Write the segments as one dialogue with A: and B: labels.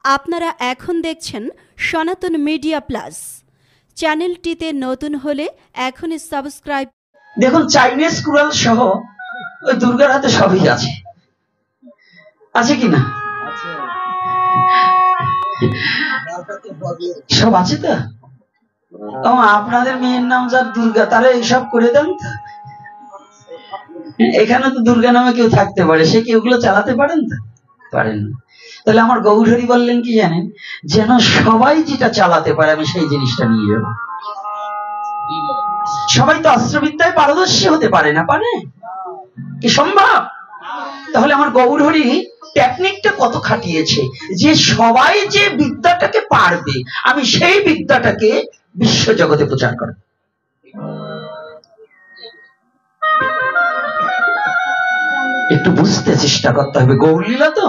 A: আপনারা এখন দেখছেন সনাতন মিডিয়া প্লাস। চ্যানেলটিতে নতুন হলে এখনই সাবস্ক্রাইব।
B: দেখুন, চাইনিজ কুড়াল সহ ওই দুর্গার হাতে সবই আছে, আছে কি না? সব আছে তো। আপনাদের মেয়ের নাম যার দুর্গা, তারা এইসব করে দেন তো। এখানে তো দুর্গা নামে কেউ থাকতে পারে, সে কি ওগুলো চালাতে পারেন তো? পারেন না। তাহলে আমার গৌরহরি বললেন কি জানেন, যেন সবাই যেটা চালাতে পারে আমি সেই জিনিসটা নিয়ে যাব। সবাই তো অস্ত্রবিদ্যায় পারদর্শী হতে পারে না, পারে কি সম্ভব? তাহলে আমার গৌরহরি টেকনিকটা কত খাটিয়েছে, যে সবাই যে বিদ্যাটাকে পারবে আমি সেই বিদ্যাটাকে বিশ্ব জগতে প্রচার করব। একটু বুঝতে চেষ্টা করতে হবে। গৌর লীলা তো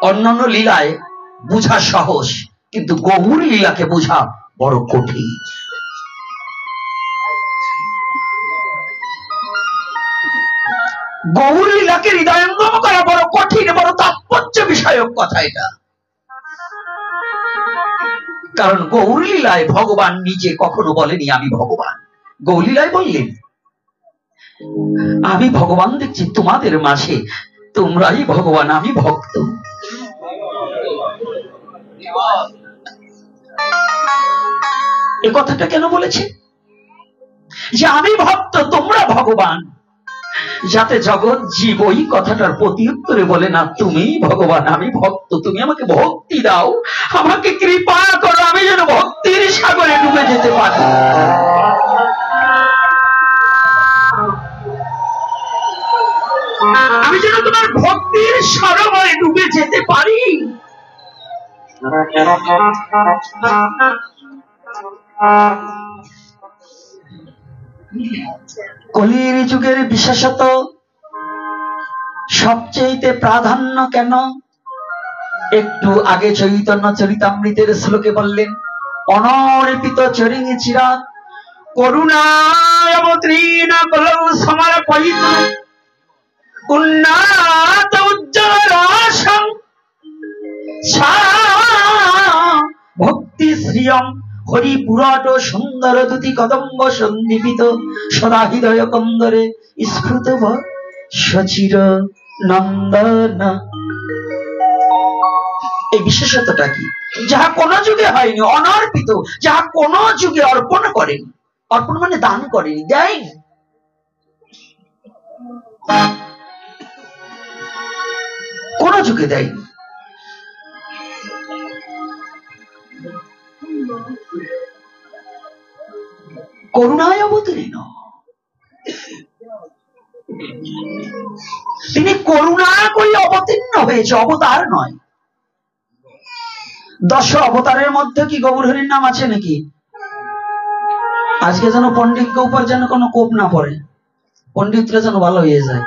B: অন্যান্য লীলায় বুঝা সহজ, কিন্তু গৌর লীলাকে বোঝা বড় কঠিন। গৌর লীলাকে হৃদয়ঙ্গম করা বড় কঠিন, বড় তাৎপর্য বিষয়ক কথা এটা। কারণ গৌর লীলায় ভগবান নিজে কখনো বলেনি আমি ভগবান। গৌর লীলায় বললেন আমি ভগবান দেখছি তোমাদের মাঝে, তোমরাই ভগবান, আমি ভক্ত। এ কথাটা কেন বলেছে, যে আমি ভক্ত তোমরা ভগবান, যাতে জগৎ জীব ওই কথাটার প্রতি উত্তরে বলে না তুমি ভগবান আমি ভক্ত, তুমি আমাকে ভক্তি দাও, আমাকে কৃপা করো, আমি যেন ভক্তির সাগরে ডুবে যেতে পারি। আমি যেন তোমার ভক্তির সরোবরে ডুবে যেতে পারি। কলির যুগের বিশেষত সবচেয়ে প্রাধান্য কেন, একটু আগে চৈতন্য চরিতামৃতের শ্লোকে বললেন অনর্পিত চরিং চিরাত করুণায় অবতীর্ণ কলৌ সমর্পয়িত উন্নাত উজ্জ্বলাসং ভক্তি শ্রিয়ং হরি পুরাট সুন্দর দুতি কদম্ব সন্দীপিত সদা হৃদয় কন্দরে স্ফুত সচির নন্দন। এই বিশেষত্বটা কি? যাহা কোন যুগে হয়নি, অনর্পিত, যাহা কোন যুগে অর্পণ করেনি। অর্পণ মানে দান করেনি, দেয়নি। কোন যুগে দেয়নি। করুণায় অবতীর্ণ, তিনি করুণা করে অবতীর্ণ হয়েছে, অবতার নয়। 10 অবতারের মধ্যে কি গৌরহরির নাম আছে নাকি? আজকে যেন পণ্ডিতকে উপর যেন কোনো কোপ না পড়ে, পণ্ডিতরা যেন ভালো হয়ে যায়,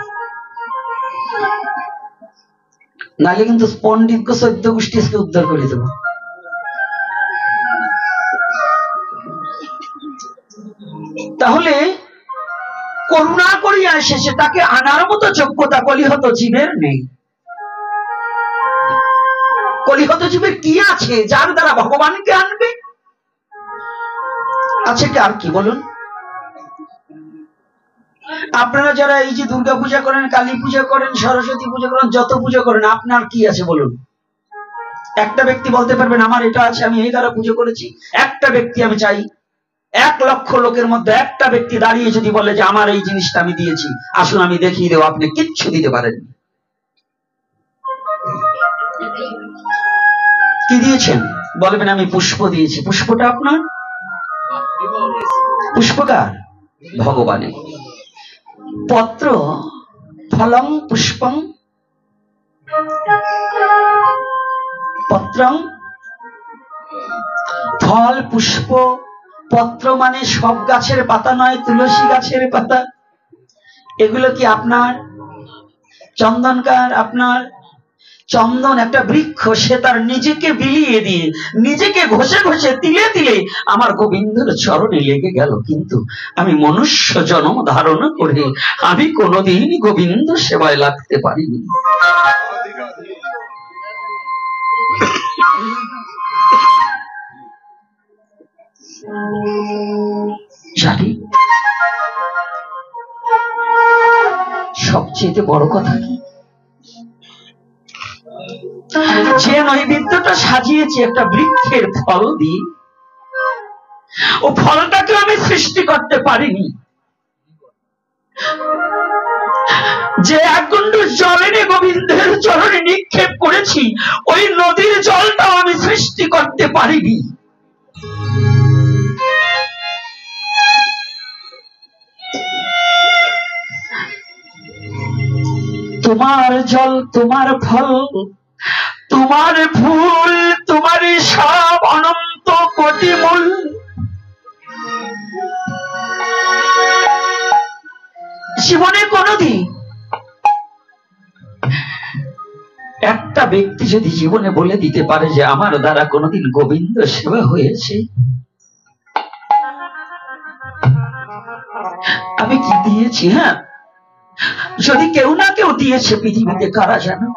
B: নাহলে কিন্তু পণ্ডিতকে 14 গোষ্ঠীকে উদ্ধার করে দেব। তাহলে করুণা করিয়া এসেছে, তাকে আনার মতো যোগ্যতা কলিহত জীবের নেই। কলিহত জীবের কি আছে যার দ্বারা ভগবানকে আনবে? আছে কি আর কি বলুন? আপনারা যারা এই যে দুর্গা পূজা করেন, কালী পূজা করেন, সরস্বতী পূজা করেন, যত পূজা করেন, আপনার কি আছে বলুন? একটা ব্যক্তি বলতে পারবেন আমার এটা আছে, আমি এই দ্বারা পুজো করেছি? একটা ব্যক্তি আমি চাই, 1 লক্ষ লোকের মধ্যে একটা ব্যক্তি দাঁড়িয়ে যদি বলে যে আমার এই জিনিসটা আমি দিয়েছি, আসুন আমি দেখিয়ে দেব। আপনি কিচ্ছু দিতে পারেননি। কি দিয়েছেন? বলবেন আমি পুষ্প দিয়েছি। পুষ্পটা আপনার? পুষ্পকার ভগবানের। পত্র ফলং পুষ্পং পত্রং, ফল পুষ্প পত্র মানে সব গাছের পাতা নয়, তুলসী গাছের পাতা। এগুলো কি আপনার? চন্দনকার আপনার? চন্দন একটা বৃক্ষ, সে তার নিজেকে বিলিয়ে দিয়ে, নিজেকে ঘষে ঘষে তিলে তিলে আমার গোবিন্দের চরণে লেগে গেল, কিন্তু আমি মনুষ্য জন্ম ধারণ করে আমি কোনোদিন গোবিন্দ সেবায় লাগতে পারিনি। জানি সবচেয়ে বড় কথা কি, যে নৈবেদ্যটা সাজিয়েছি একটা বৃক্ষের ফল দিয়ে, ও ফলটাকে আমি সৃষ্টি করতে পারিনি। যে এক কুণ্ড জলে গোবিন্দের চরণে নিক্ষেপ করেছি, ওই নদীর জলটাও আমি সৃষ্টি করতে পারিনি। তোমার জল, তোমার ফল, তোমার ফুল, তোমার সব অনন্ত কোটি মূল। জীবনে কোনদিন একটা ব্যক্তি যদি জীবনে বলে দিতে পারে যে আমার দ্বারা কোনদিন গোবিন্দ সেবা হয়েছে, আমি কি দিয়েছি? হ্যাঁ, যদি কেউ না কেউ দিয়েছে পৃথিবীতে, কারা জানো?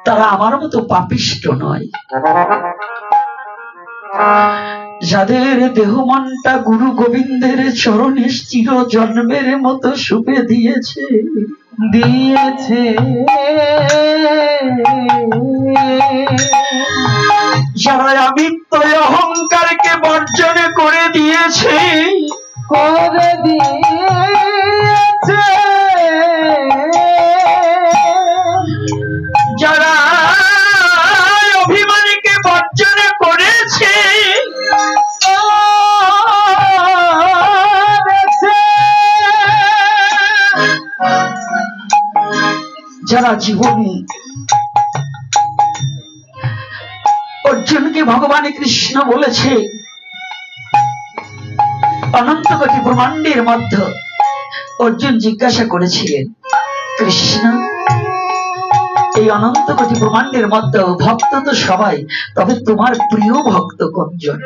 B: তারা আমার মতো পাপিষ্ট নয়, যাদের দেহ মনটা গুরু গোবিন্দের চরণে চির জন্মের মতো শুপে দিয়েছে দিয়েছে, যারা আমিত্ব অহংকারকে বর্জন করে দিয়েছে, করে দিয়েছে, যারা অভিমানীকে বর্জন করেছে, যারা জীবনে অর্জুনকে ভগবান কৃষ্ণ বলেছে অনন্ত কোটি ব্রহ্মাণ্ডের মধ্যে, অর্জুন জিজ্ঞাসা করেছিলেন, কৃষ্ণ এই অনন্ত কোটি ব্রহ্মাণ্ডের মধ্যে ভক্ত তো সবাই, তবে তোমার প্রিয় ভক্ত কোনজন?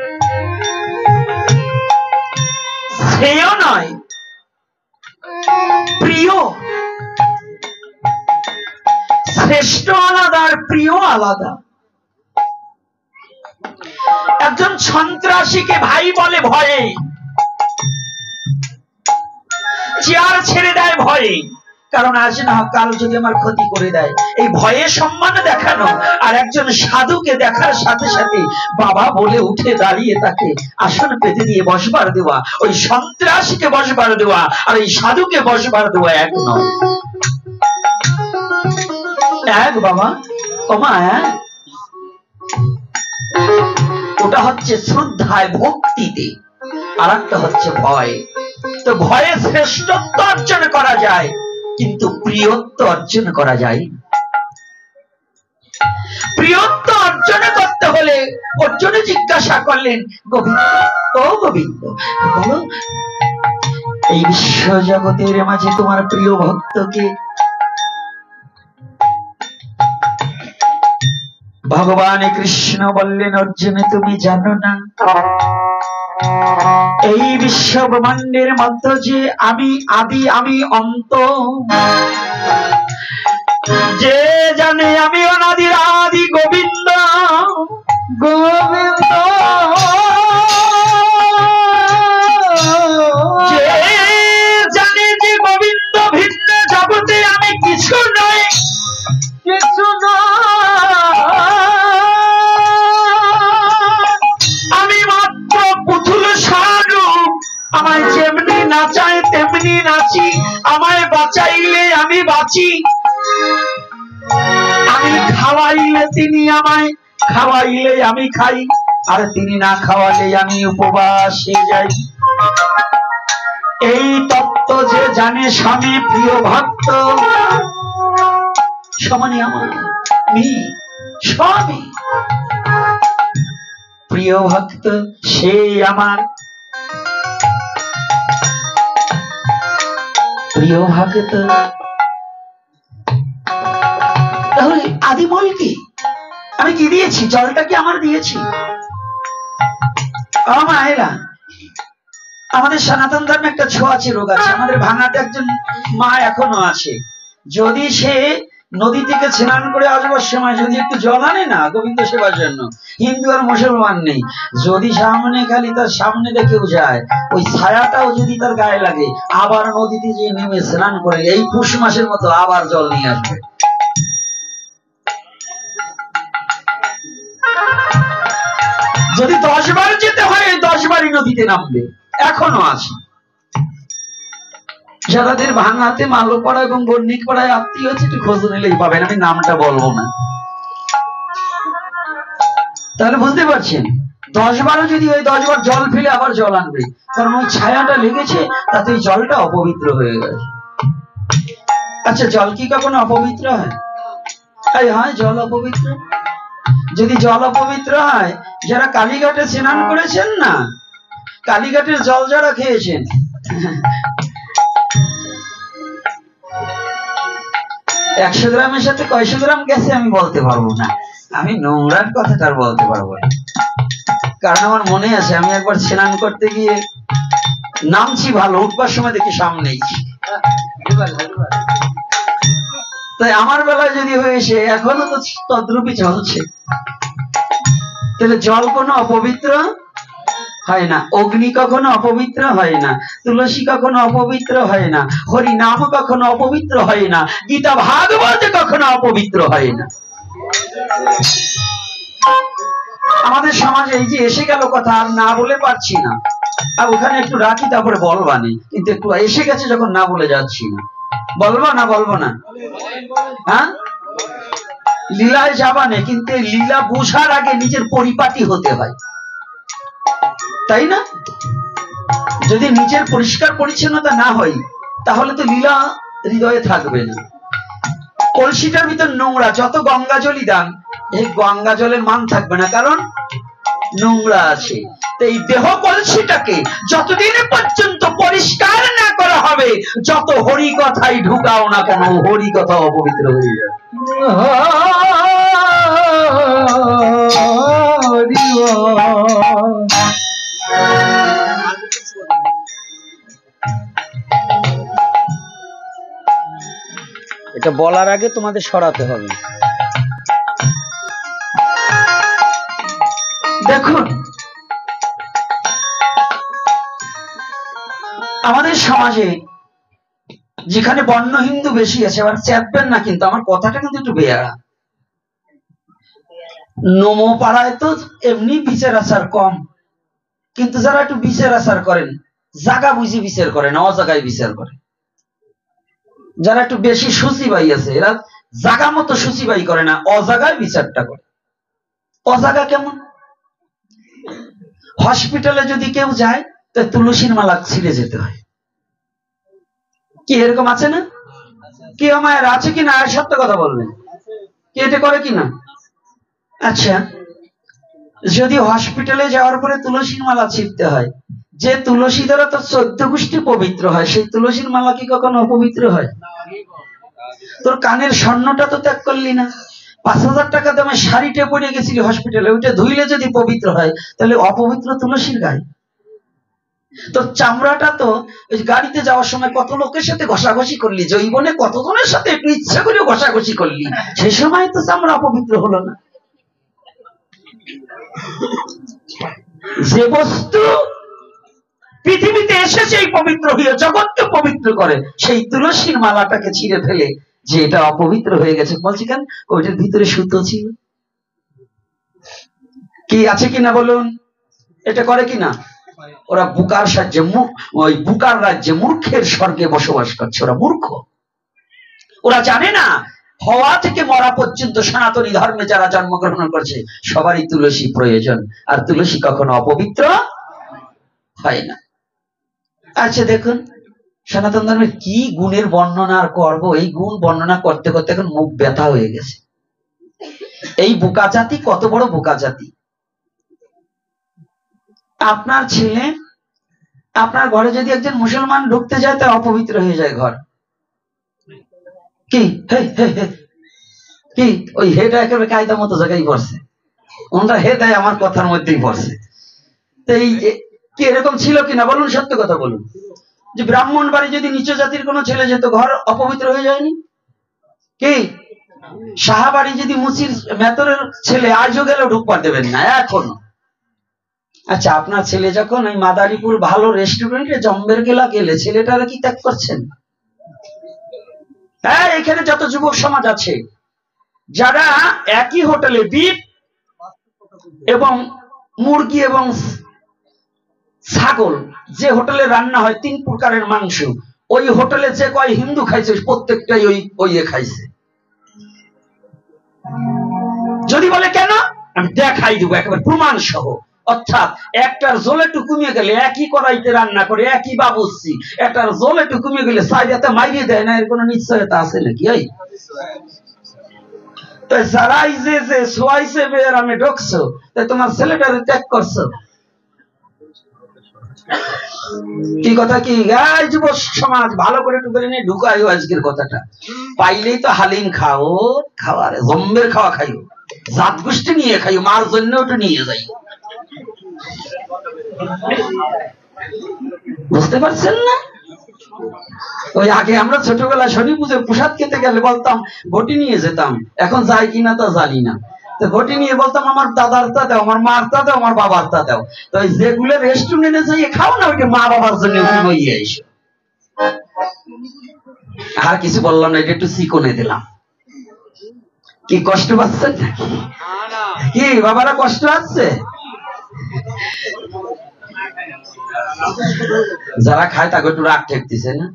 B: সেও নয়, প্রিয়। শ্রেষ্ঠ আলাদা আর প্রিয় আলাদা। একজন সন্ত্রাসীকে ভাই বলে ভয়ে, চেয়ার ছেড়ে দেয় ভয়ে, কারণ আজ না কাল যদি আমার ক্ষতি করে দেয়, এই ভয়ে সম্মান দেখানো। আর একজন সাধুকে দেখার সাথে সাথে বাবা বলে উঠে দাঁড়িয়ে তাকে আসন পেতে দিয়ে বসবার দেওয়া, ওই সন্ত্রাসীকে বসবার দেওয়া আর এই সাধুকে বসবার দেওয়া এক নয়। এক বাবা, ওমা এক। ওটা হচ্ছে শ্রদ্ধায় ভক্তিতে, আর একটা হচ্ছে ভয়। তো ভয়ে শ্রেষ্ঠত্ব অর্জন করা যায়, কিন্তু প্রিয়ত্ব অর্জন করা যায়। প্রিয়ত্ব অর্জন করতে হলে অর্জুনে জিজ্ঞাসা করলেন, গোবিন্দ ও গোবিন্দ বলো, এই বিশ্ব জগতের মাঝে তোমার প্রিয় ভক্তকে? ভগবান কৃষ্ণ বললেন, অর্জুন তুমি জানো না এই বিশ্ব ব্রহ্মাণ্ডের মধ্যে যে আমি আদি, আমি অন্ত, যে জানে আমি অনাদির আদি গোবিন্দ, গোবিন্দ যে জানে যে গোবিন্দ ভিন্ন জগতে আমি কিছু নই, কিছু আমি মাত্র পুতুল স্বরূপ। আমায় যেমনি নাচায় তেমনি নাচি, আমায় বাঁচাইলে আমি বাঁচি, আমি খাওয়াইলে তিনি আমায়, খাওয়াইলে আমি খাই, আর তিনি না খাওয়ালে আমি উপবাসে যাই। এই তত্ত্ব যে জানে স্বামী প্রিয় ভক্ত, সমানে আমার স্বামী প্রিয় ভক্ত, সে আমার প্রিয় ভক্ত। তাহলে আদিমূল কি? আমি কি দিয়েছি? জলটা কি আমার দিয়েছি? মায়েরা, আমাদের সনাতন ধর্মে একটা ছোঁয়াচে রোগ আছে। আমাদের ভাঙাতে একজন মা এখনো আছে, যদি সে নদী থেকে স্নান করে আসবার সময় যদি একটু জল আনে না গোবিন্দ সেবার জন্য, হিন্দু আর মুসলমান নেই। যদি সামনে খালি তার সামনে দেখেও যায়, ওই ছায়াটাও যদি তার গায়ে লাগে, আবার নদীতে যে নেমে স্নান করে এই পুষ মাসের মতো আবার জল নিয়ে আসবে। যদি 10 বার যেতে হয় 10 বারই নদীতে নামবে। এখনো আছে যাদের ভাঙাতে মালোপাড়া এবং বর্ণিক পাড়ায় আত্মীয় আছে, একটু খোঁজ নিলেই পাবেন, আমি নামটা বলবো না। তাহলে বুঝতে পারছেন, 10 বারও যদি ওই 10 বার জল ফেলে আবার জল আনবে, কারণ ওই ছায়াটা লেগেছে, তাতে ওই জলটা অপবিত্র হয়ে গেছে। আচ্ছা, জল কি কখনো অপবিত্র হয়? হয় জল অপবিত্র। যদি জল অপবিত্র হয়, যারা কালীঘাটে স্নান করেছেন না, কালীঘাটের জল যারা খেয়েছেন, 100 গ্রামের সাথে কয়শো গ্রাম গেছে আমি বলতে পারবো না, আমি নোংরার কথাটা আর বলতে পারবো না। কারণ আমার মনে আছে, আমি একবার স্নান করতে গিয়ে নামছি ভালো, উঠবার সময় দেখি সামনেই। তাই আমার বেলায় যদি হয়েছে, এখনো তো তদ্রূপই চলছে। তাহলে জল কোনো অপবিত্র হয় না, অগ্নি কখনো অপবিত্র হয় না, তুলসী কখনো অপবিত্র হয় না, হরি নাম কখনো অপবিত্র হয় না, গীতা ভাগবত কখনো অপবিত্র হয় না। আমাদের সমাজে এই যে এসে গেল কথা, আর না বলে পারছি না, আর ওখানে একটু রাখি, তারপরে বলবানি, কিন্তু একটু এসে গেছে যখন না বলে যাচ্ছি না। বলবো না বলবো না? হ্যাঁ, লীলায় যাবানে, কিন্তু লীলা বুঝার আগে নিজের পরিপাটি হতে হয়, তাই না? যদি নিজের পরিষ্কার পরিচ্ছন্নতা না হয়, তাহলে তো লীলা হৃদয়ে থাকবে না। কলসিটার ভিতর নোংরা, যত গঙ্গা জলই দান, এই গঙ্গা জলের মান থাকবে না, কারণ নোংরা আছে। এই দেহ কলসিটাকে যতদিন পর্যন্ত পরিষ্কার না করা হবে, যত হরি কথাই ঢুকাও না কেন, হরি কথা অপবিত্র হয়ে যাবে। এটা বলার আগে তোমাদের সরাতে হবে। দেখুন, আমাদের সমাজে যেখানে বর্ণ হিন্দু বেশি আছে, আবার চেপবেন না কিন্তু, আমার কথাটা কিন্তু একটু বেয়ারা। নমো পাড়ায় তো এমনি বিচার আচার কম, কিন্তু যারা একটু বিচার আচার করেন, জায়গা বুঝে বিচার করে না, অজাগায় বিচার করে। যারা একটু বেশি সূচিবাই আছে, এরা জায়গা মতো সূচিবাই করে না, অজাগায় বিচারটা করে। অজাগা কেমন? হসপিটালে যদি কেউ যায়, তো তুলসীর মালা ছিঁড়ে যেতে হয়। কি এরকম আছে না? কি আমার আছে কিনা? আর সত্য কথা বলবেন, কি এটা করে কিনা? আচ্ছা, যদি হসপিটালে যাওয়ার পরে তুলসীর মালা ছিঁড়তে হয়, যে তুলসী দ্বারা তো 14 গোষ্ঠী পবিত্র হয়, সেই তুলসীর মালা কি কখনো অপবিত্র হয়? তোর কানের স্বর্ণটা তো ত্যাগ করলি না, 5000 টাকা দামে শাড়িটা পরে গেছিলি হসপিটালে, ওইটা ধুইলে যদি পবিত্র হয়, তাহলে অপবিত্র তুলসীর গায়ে? তোর চামড়াটা তো ওই গাড়িতে যাওয়ার সময় কত লোকের সাথে ঘষাঘষি করলি, জৈবনে কতজনের সাথে একটু ইচ্ছা করে ঘষাঘষি করলি, সেই সময় তো চামড়া অপবিত্র হলো না। যে বস্তু পৃথিবীতে এসেছে এই পবিত্র হয়ে জগৎকে পবিত্র করে, সেই তুলসীর মালাটাকে ছিঁড়ে ফেলে যে এটা অপবিত্র হয়ে গেছে, বলছি কেন? ওইটার ভিতরে সুতো ছিল। কি আছে কিনা বলুন? এটা করে কিনা? ওরা বুকার সাহায্যে, ওই বুকার রাজ্যে মূর্খের স্বর্গে বসবাস করছে। ওরা মূর্খ, ওরা জানে না হওয়া থেকে মরা পর্যন্ত সনাতনী ধর্মে যারা জন্মগ্রহণ করছে সবারই তুলসী প্রয়োজন, আর তুলসী কখনো অপবিত্র হয় না। আচ্ছা দেখুন, সনাতন ধর্মের কি গুণের বর্ণনা আর করবো, এই গুণ বর্ণনা করতে করতে এখন মুখ ব্যথা হয়ে গেছে। এই বোকা জাতি কত বড় বোকা জাতি! আপনার ছেলে, আপনার ঘরে যদি একজন মুসলমান ঢুকতে যায়, তা অপবিত্র হয়ে যায় ঘর। কি কি ওই হেটা একেবারে কায়দা মতো জায়গায় পড়ছে, ওনরা হে দেয় আমার কথার মধ্যেই পড়ছে। তো এই কি এরকম ছিল কিনা বলুন, সত্য কথা বলুন, যে ব্রাহ্মণ বাড়ি যদি নিচু জাতির কোনো ছেলে যেত, ঘর অপবিত্র হয়ে যায়নি? কি সাহাবাড়ি যদি মুচির মেতরের ছেলে আজও গেলেও ঢুকবার দেবেন না এখনো। আচ্ছা, আপনার ছেলে যখন ওই মাদারীপুর ভালো রেস্টুরেন্টে জম্বের গেলা গেলে ছেলেটারা কি ত্যাগ করছেন? হ্যাঁ, এখানে যত যুবক সমাজ আছে যারা একই হোটেলে বিফ এবং মুরগি এবং ছাগল যে হোটেলে রান্না হয় 3 প্রকারের মাংস, ওই হোটেলে যে কয় হিন্দু খাইছে প্রত্যেকটাই ওই খাইছে। যদি বলে কেন, আমি দেখাই দেবো একেবারে প্রমাণ সহ। অর্থাৎ একটার জল একটু কমিয়ে গেলে একই কড়াইতে রান্না করে একই বাবুর্চি, একটার জল একটু কমিয়ে গেলে সাইডাতে মাইরিয়ে দেয় না, এর কোন নিশ্চয়তা আছে নাকি? ওই তাই যারাই যে সোয়াইছে বের আমি ঢুকছো, তাই তোমার ছেলেটারে ত্যাগ করছো। কি কথা কি? এই যুব সমাজ ভালো করে একটু করে নিয়ে ঢুকাইও আজকের কথাটা। পাইলেই তো হালিম খাও, খাওয়ার জম্বের খাওয়া খাইও, জাত গোষ্ঠী নিয়ে খাইও, মার জন্য ওটা নিয়ে যাই। বুঝতে পারছেন না? ওই আগে আমরা ছোটবেলায় শনি পুজোর প্রসাদ খেতে গেলে বলতাম বটি নিয়ে যেতাম, এখন যাই কিনা তা জানি না। তো বটি নিয়ে বলতাম আমার দাদার তা দাও, আমার মার তা দাও, আমার বাবার তা দাও। তো যেগুলো রেস্টুরেন্টে যাইয়ে খাও না, ওইটা মা বাবার জন্য বইয়ে এসো। আর কিছু বললাম না, এটা একটু চিকনে দিলাম। কি কষ্ট পাচ্ছেন নাকি? কি বাবারা কষ্ট আছে? যারা খায় তাকে একটু রাগ ঠেকতেছে না?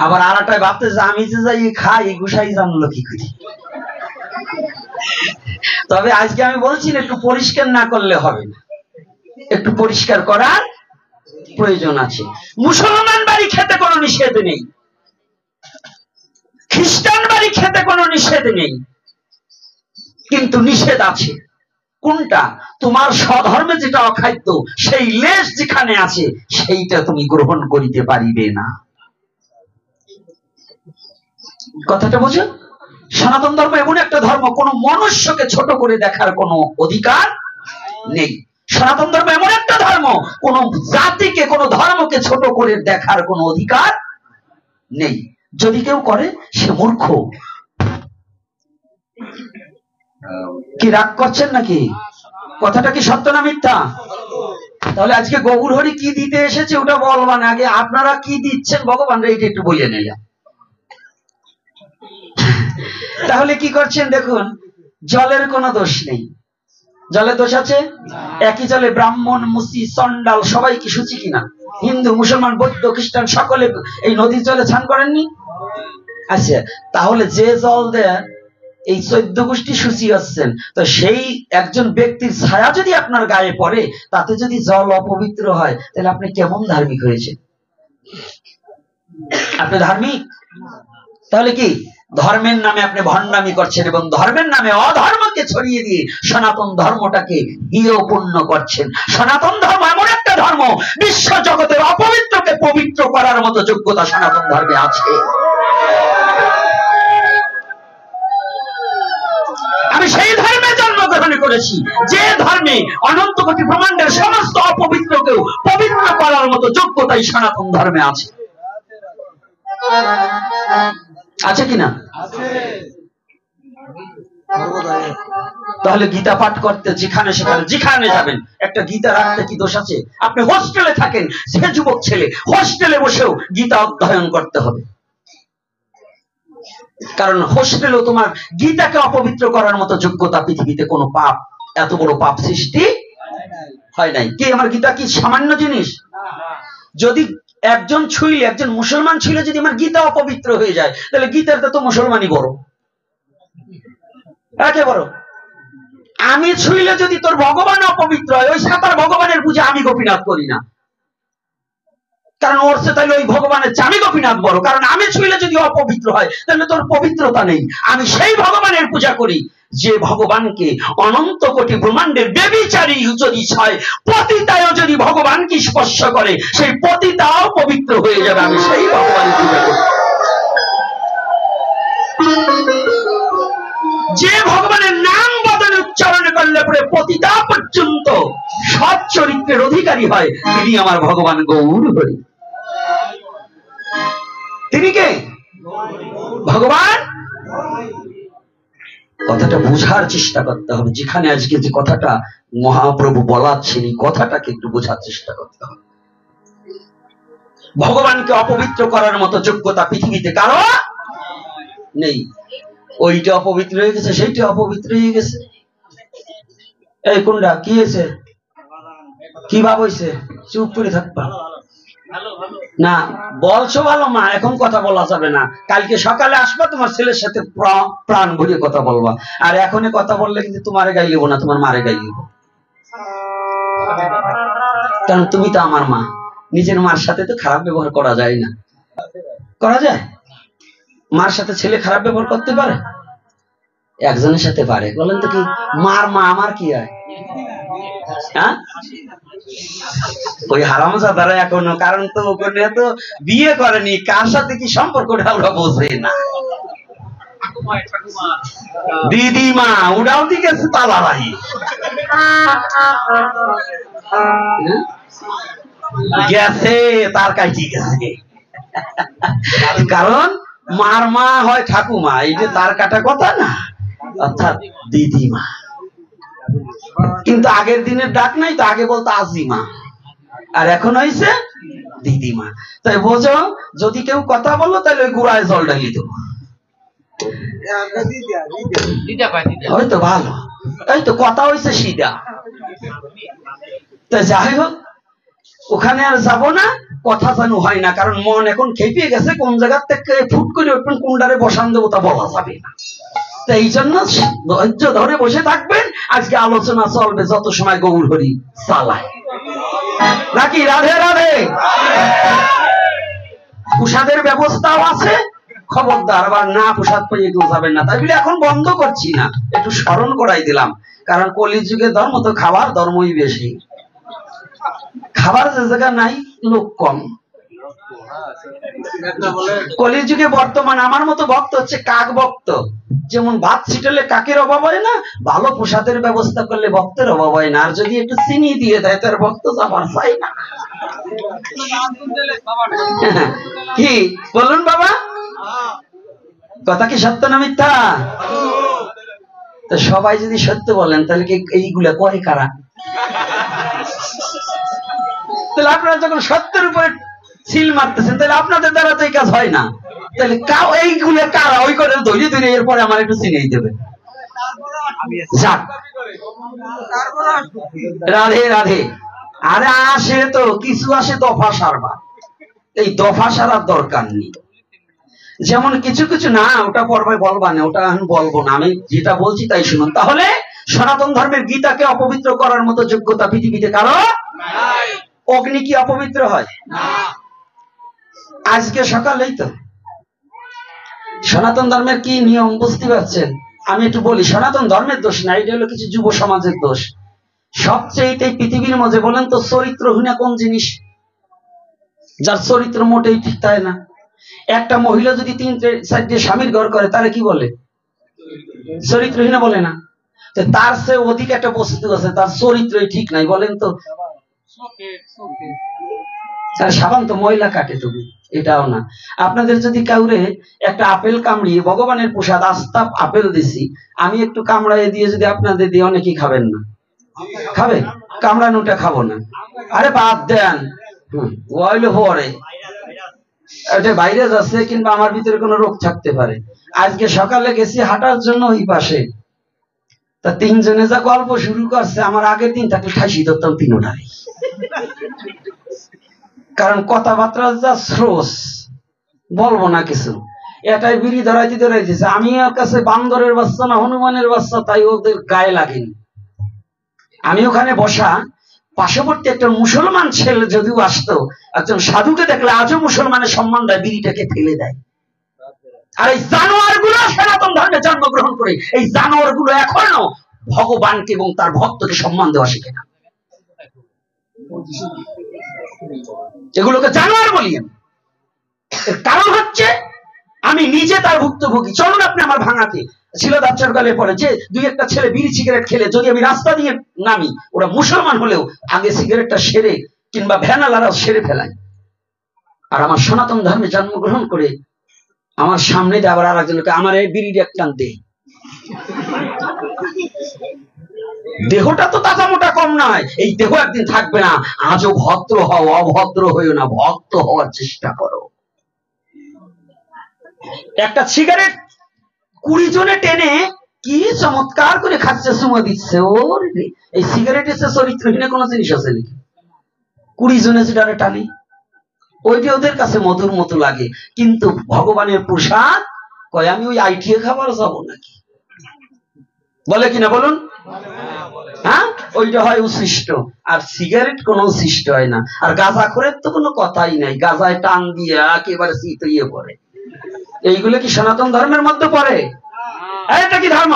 B: আবার আরেকটাই ভাবতেছে আমি যে যাই খাই গুসাই জানলো কি করি। তবে আজকে আমি বলছি না, একটু পরিষ্কার না করলে হবে না, একটু পরিষ্কার করার প্রয়োজন আছে। মুসলমান বাড়ি খেতে কোনো নিষেধ নেই, খ্রিস্টান বাড়ি খেতে কোনো নিষেধ নেই, কিন্তু নিষেধ আছে। কোনটা? তোমার স্বধর্মে যেটা অখাদ্য, সেই লেশ যেখানে আছে সেইটা তুমি গ্রহণ করিতে পারিবে না। কথাটা বুঝো? সনাতন ধর্ম এমন একটা ধর্ম, কোন মনুষ্যকে ছোট করে দেখার কোন অধিকার নেই। সনাতন ধর্ম এমন একটা ধর্ম, কোন জাতিকে কোন ধর্মকে ছোট করে দেখার কোন অধিকার নেই। যদি কেউ করে সে মূর্খ। কি রাগ করছেন নাকি? কথাটা কি সত্য না মিথ্যা? তাহলে আজকে গৌর হরি কি দিতে এসেছে ওটা বলবান, আগে আপনারা কি দিচ্ছেন ভগবান এইটা একটু বলে নিলাম। তাহলে কি করছেন দেখুন, জলের কোনো দোষ নেই। জলের দোষ আছে? একই জলে ব্রাহ্মণ মুসি চন্ডাল সবাই কি শুচি কিনা? হিন্দু মুসলমান বৌদ্ধ খ্রিস্টান সকলে এই নদীর জলে স্নান করেননি? আচ্ছা, তাহলে যে জল দেয় এই 14 গোষ্ঠী শুচি হচ্ছেন, তো সেই একজন ব্যক্তির ছায়া যদি আপনার গায়ে পড়ে, তাতে যদি জল অপবিত্র হয়, তাহলে আপনি কেমন ধার্মিক হয়েছেন? আপনি ধার্মিক? তাহলে কি ধর্মের নামে আপনি ভণ্ডামি করছেন এবং ধর্মের নামে অধর্মকে ছড়িয়ে দিয়ে সনাতন ধর্মটাকে হিয়পূর্ণ করছেন। সনাতন ধর্ম এমন একটা ধর্ম, বিশ্ব জগতের অপবিত্রকে পবিত্র করার মতো যোগ্যতা সনাতন ধর্মে আছে। আমি সেই ধর্মে জন্মগ্রহণ করেছি যে ধর্মে অনন্ত কোটি ব্রহ্মাণ্ডের সমস্ত অপবিত্রকেও পবিত্র করার মতো যোগ্যতাই সনাতন ধর্মে আছে। আছে কিনা? তাহলে গীতা পাঠ করতে যেখানে সেখানে যেখানে যাবেন একটা গীতা রাখতে কি দোষ আছে? আপনি হোস্টেলে থাকেন, সে যুবক ছেলে হোস্টেলে বসেও গীতা অধ্যয়ন করতে হবে, কারণ হোস্টেলেও তোমার গীতাকে অপবিত্র করার মতো যোগ্যতা পৃথিবীতে কোনো পাপ, এত বড় পাপ সৃষ্টি হয় নাই। কি আমার গীতা কি সামান্য জিনিস? যদি একজন ছুঁইলে, একজন মুসলমান ছিল যদি আমার গীতা অপবিত্র হয়ে যায়, তাহলে গীতার তো মুসলমানই বড়, একে বড়। আমি ছুঁইলে যদি তোর ভগবান অপবিত্র হয়, ওই সাতার ভগবানের পূজা আমি গোপীনাথ করি না, কারণ ওর সে তাহলে ওই ভগবানের আমি গোপীনাথ বড়, কারণ আমি ছুঁইলে যদি অপবিত্র হয় তাহলে তোর পবিত্রতা নেই। আমি সেই ভগবানের পূজা করি যে ভগবানকে অনন্ত কোটি ব্রহ্মাণ্ডের বেবিচারী যদি ছয় পতিতায়ও যদি ভগবানকে স্পর্শ করে, সেই পতিতাও পবিত্র হয়ে যাবে। আমি সেই ভগবানের পূজা করি যে ভগবানের নাম বদলে উচ্চারণ করলে পরে পতিতা পর্যন্ত সৎ চরিত্রের অধিকারী হয়, তিনি আমার ভগবান গৌর হরি। তিনি কে? ভগবান কথাটা বোঝার চেষ্টা করতে হবে। যেখানে আজকে যে কথাটা মহাপ্রভু বলাচ্ছেন, এই কথাটাকে একটু বোঝার চেষ্টা করতে হবে। ভগবানকে অপবিত্র করার মতো যোগ্যতা পৃথিবীতে কারো নেই। ওইটা অপবিত্র হয়ে গেছে, সেইটা অপবিত্র হয়ে গেছে। এই কোনটা কি হয়েছে, কি ভাব হয়েছে? চুপ করে থাকবা না, বলছো ভালো মা, এখন কথা বলা যাবে না। কালকে সকালে আসবা, তোমার ছেলের সাথে প্রাণ ভরিয়ে কথা বলবা। আর এখনই কথা বললে কিন্তু তোমারে গাই লিব না, তোমার মারে গাই লিব। কারণ তুমি তো আমার মা। নিজের মার সাথে তো খারাপ ব্যবহার করা যায় না। করা যায়? মার সাথে ছেলে খারাপ ব্যবহার করতে পারে? একজনের সাথে পারে। বলেন তো কি মার মা আমার কি হয়? হ্যাঁ, ওই হারামজাদারা এখনো, কারণ তো ওখানে তো বিয়ে করেনি, কার সাথে কি সম্পর্কটা ওরা বোঝে না। দিদিমা ওরাও দিকে তালা রাহি গেছে, তার কাছে গেছে। কারণ মার মা হয় ঠাকুমা, এই যে তার কাটা কথা না, অর্থাৎ দিদিমা। কিন্তু আগের দিনের ডাক নাই তো, আগে বলতো আজিমা, আর এখন হয়েছে দিদিমা। তাই বোঝো, যদি কেউ কথা বলো তাহলে ওই গুড়ায় জল ঢালি দেবো, হয়তো ভালো। এই তো কথা হয়েছে সিধা। তাই যাই হোক, ওখানে আর যাব না, কথা জানু হয় না। কারণ মন এখন খেপিয়ে গেছে, কোন জায়গার থেকে ফুট করে উঠবেন, কোনটারে বসান দেবো তা বলা যাবে না। তো এই জন্য ধৈর্য ধরে বসে থাকবেন। আজকে আলোচনা চলবে যত সময় গৌর হরি চালায় নাকি। রাধে রাধে। প্রসাদের ব্যবস্থাও আছে, খবরদার আবার না প্রসাদ পেয়ে কেউ যাবেন না। তাই বলে এখন বন্ধ করছি না, একটু স্মরণ করাই দিলাম। কারণ কলিযুগে ধর্ম তো খাবার ধর্মই বেশি। খাবার যে জায়গা নাই, লোক কম। কলিযুগে বর্তমান আমার মতো ভক্ত হচ্ছে কাক ভক্ত। যেমন ভাত ছিটালে কাকের অভাব হয় না, ভালো প্রসাদের ব্যবস্থা করলে ভক্তের অভাব হয় না। আর যদি একটু চিনি দিয়ে দেয় তার ভক্ত যাবার চাই না। কি বলুন বাবা, কথা কি সত্য না মিথ্যা? তো সবাই যদি সত্য বলেন তাহলে কি এইগুলা করে কারা? তাহলে আপনারা যখন সত্যের উপরে সিল মারতেছেন, তাহলে আপনাদের দ্বারা তো এই কাজ হয় না। তাহলে এইগুলো কারা? ওই করে ধরে ধরে এরপরে আমার একটু চিনিয়ে দেবে। রাধে রাধে। আরে আসে তো কিছু, আসে দফা সারবা। এই দফা সারার দরকার নেই। যেমন কিছু কিছু না, ওটা পর্বে বলবা না, ওটা আমি বলবো না। আমি যেটা বলছি তাই শুনুন। তাহলে সনাতন ধর্মের গীতাকে অপবিত্র করার মতো যোগ্যতা পৃথিবীতে কারো নাই। অগ্নি কি অপবিত্র হয়? আজকে সকালেই তো সনাতন ধর্মের কি নিয়ম বুঝতে পারছেন? আমি একটু বলি, সনাতন ধর্মের দোষ না, এটা হলো কিছু যুব সমাজের দোষ। সবচেয়ে পৃথিবীর মধ্যে বলেন তো চরিত্রহীনা কোন জিনিস? যার চরিত্র মোটেই ঠিক তাই না। একটা মহিলা যদি 3-4 স্বামীর ঘর করে, তারা কি বলে? চরিত্রহীনা বলে না? তার চেয়ে অধিক একটা বস্তু আছে, তার চরিত্রই ঠিক নাই। বলেন তো, সাবান তো ময়লা কাটে, তুমি এটাও না। আপনাদের যদি কাউরে একটা আপেল কামড়িয়ে, ভগবানের প্রসাদ আস্তা আপেল দিছি, আমি একটু কামড়াইয়ে দিয়ে যদি আপনাদের দিয়ে, অনেকেই খাবেন না? খাবে? কামড়ানোটা খাবো না। আরে বাদ দেন, ওইলো পরে এটা বাইরে যাচ্ছে, কিংবা আমার ভিতরে কোনো রোগ থাকতে পারে। আজকে সকালে গেছি হাঁটার জন্য ওই পাশে, তা 3 জনে যা গল্প শুরু করছে, আমার আগের দিন তাকে ঠাইসি ধরতাম 3টারে। কারণ কথাবার্তা যা স্রোস, বলবো না কিছু। এটাই বিড়ি ধরাইতেছে। আমি ওর কাছে বান্দরের বাচ্চা না হনুমানের বাচ্চা, তাই ওদের গায়ে লাগেনি। আমি ওখানে বসা, পার্শ্ববর্তী একটা মুসলমান ছেলে যদিও আসতো, একজন সাধুকে দেখলে আজও মুসলমানের সম্মান দেয়, বিড়িটাকে ফেলে দেয়। আর এই জানোয়ার গুলো সনাতন ধর্মে জন্মগ্রহণ করে, এই জানোয়ার গুলো এখনো ভগবানকে এবং তার ভক্তকে সম্মান দেওয়া শিখে না। এগুলোকে জানোয়ার বলি। এর কারণ হচ্ছে আমি নিজে তার ভুক্তভোগী। চলুন আপনি আমার ভাঙাতে ছিল দাচ্চার গালে পড়ে যে 2-1টা ছেলে বিড়ি সিগারেট খেলে, যদি আমি রাস্তা দিয়ে নামি, ওরা মুসলমান হলেও আগে সিগারেটটা সেরে, কিংবা ভ্যানালারা সেরে ফেলায়। আর আমার সনাতন ধর্মে জন্মগ্রহণ করে আমার সামনে দিয়ে আবার আর একজনকে আমার এই বিড়ির এক টান দে, দেহটা তো তাজা মোটা কম নয়, এই দেহ একদিন থাকবে না। আজও ভদ্র হও, অভদ্র হইও না, ভক্ত হওয়ার চেষ্টা করো। একটা সিগারেট 20 জনে টেনে কি চমৎকার করে খাচ্ছে, সুমো দিচ্ছে। ওর এই সিগারেটের চরিত্রহীন কোন জিনিস আছে নাকি? 20 জনে যেটা টানে ওইটা ওদের কাছে মধুর মতো লাগে, কিন্তু ভগবানের প্রসাদ কয় আমি ওই আইটিএ খাবার যাবো নাকি? বলে কিনা বলুন? হ্যাঁ, ওইটা হয় উচ্ছিষ্ট, আর সিগারেট কোনো উচ্ছিষ্ট হয় না। আর গাঁজাখোরের তো কোনো কথাই নাই, গাঁজায় টান দিয়ে একেবারে শীত হয়ে পড়ে। এইগুলো কি সনাতন ধর্মের মধ্যে পড়ে? এটা কি ধর্ম?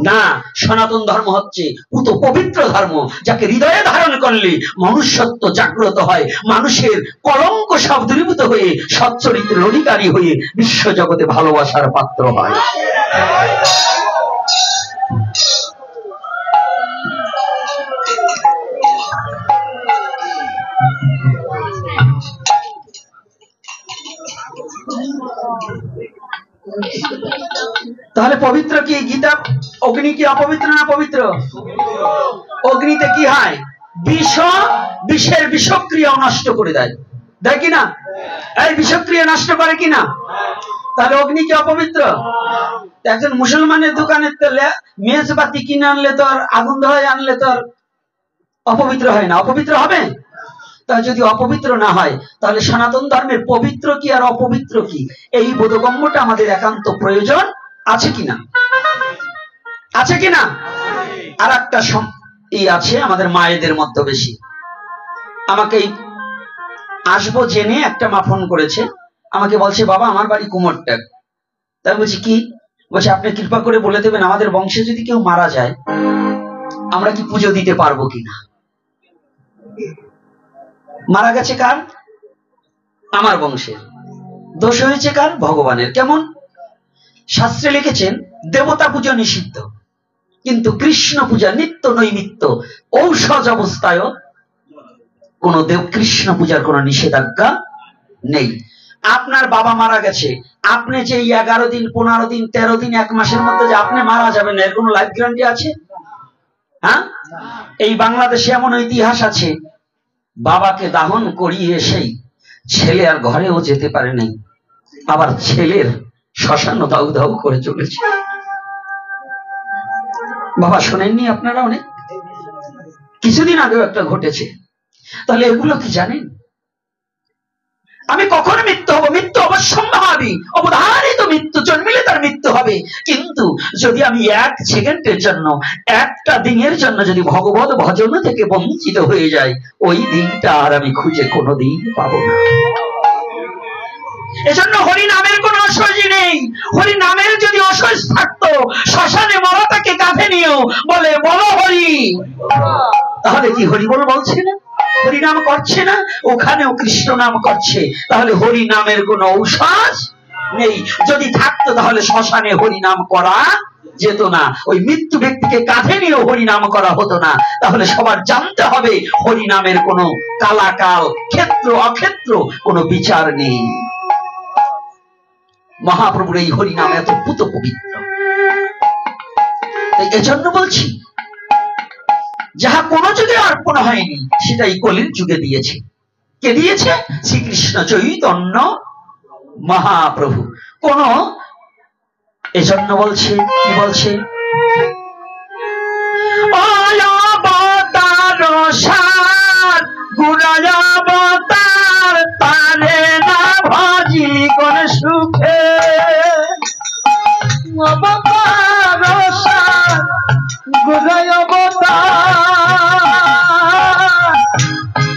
B: না, সনাতন ধর্ম হচ্ছে পুত পবিত্র ধর্ম, যাকে হৃদয়ে ধারণ করলে মনুষ্যত্ব জাগ্রত হয়, মানুষের কলঙ্ক সব দূরীভূত হয়ে সচ্চরিত্রের অধিকারী হয়ে বিশ্ব জগতে ভালোবাসার পাত্র হয়। তাহলে পবিত্র কি? গীতা অগ্নি কি অপবিত্র না পবিত্র? অগ্নিতে কি হয়? বিষের বিষক্রিয়া নষ্ট করে দেয়, দেয় কিনা? এই বিষক্রিয়া নষ্ট করে কিনা? তাহলে অগ্নি কি অপবিত্র? একজন মুসলমানের দোকানের তেলে মেজবাতি কিনে আনলে তো আর আগুন ধরে আনলে তো আর অপবিত্র হয় না, অপবিত্র হবে? তা যদি অপবিত্র না হয়, তাহলে সনাতন ধর্মের পবিত্র কি আর অপবিত্র কি, এই বোধগম্যটা আমাদের একান্ত প্রয়োজন আছে কিনা? আছে কিনা? আর একটা আছে আমাদের মায়েদের মধ্যে বেশি। আমাকে আসবো জেনে একটা মা ফোন করেছে, আমাকে বলছে বাবা আমার বাড়ি কুমোরটাক। তাই বলছি কি? বলছে আপনি কৃপা করে বলে দেবেন আমাদের বংশে যদি কেউ মারা যায় আমরা কি পুজো দিতে পারবো কিনা? মারা গেছে কার? আমার বংশের। দোষ হয়েছে কার? ভগবানের। কেমন? শাস্ত্রে লিখেছেন দেবতা পূজা নিষিদ্ধ, কিন্তু কৃষ্ণ পূজা নিত্য নৈমিত্য। ঔষধ অবস্থায় কোন কৃষ্ণ পূজার কোন নিষেধাজ্ঞা নেই। আপনার বাবা মারা গেছে, আপনি যে 11 দিন 15 দিন 13 দিন 1 মাসের মধ্যে যে আপনি মারা যাবেন এর কোন লাইফ গ্যারান্টি আছে? হ্যাঁ, এই বাংলাদেশে এমন ইতিহাস আছে, বাবাকে দাহন করিয়ে সেই ছেলে আর ঘরেও যেতে পারে নাই, আবার ছেলের শ্মশানও দাউ দাউ করে চলেছে। বাবা শোনেননি আপনারা? অনেক কিছুদিন আগেও একটা ঘটেছে। তাহলে এগুলো কি জানেন? আমি কখন মৃত্যু হব? মৃত্যু অবশ্যম্ভাবী, অবধারিত মৃত্যু, জন্মিলে তার মৃত্যু হবে। কিন্তু যদি আমি 1 সেকেন্ডের জন্য, একটা দিনের জন্য যদি ভগবত ভজন থেকে বঞ্চিত হয়ে যাই, ওই দিনটা আর আমি খুঁজে কোনোদিন পাবো না। এজন্য হরি নামের কোন অসহ্য নেই। হরি নামের যদি অসহ্য থাকতো, শ্মশানে মরাটাকে কাঁধে নিয়েও বলে বলো হরি, তাহলে কি হরি বল বলছে না? হরি নাম করছে না? ওখানেও কৃষ্ণ নাম করছে। তাহলে হরি নামের কোন ঔষধ নেই। যদি থাকতো তাহলে শ্মশানে হরি নাম করা যেত না, ওই মৃত্যু ব্যক্তিকে কাঁধে নিয়েও হরি নাম করা হতো না। তাহলে সবার জানতে হবে হরি নামের কোন কালাকাল, ক্ষেত্র অক্ষেত্র কোন বিচার নেই। মহাপ্রভুর এই হরি নাম এত পুত পবিত্র। এজন্য বলছি যাহা কোন যুগে অর্পণ হয়নি সেটাই কলির যুগে দিয়েছে। কে দিয়েছে? শ্রীকৃষ্ণ চৈতন্য মহাপ্রভু। কোন এজন্য বলছে, কি বলছে? তারে না ভাজিলি কোন সুখে,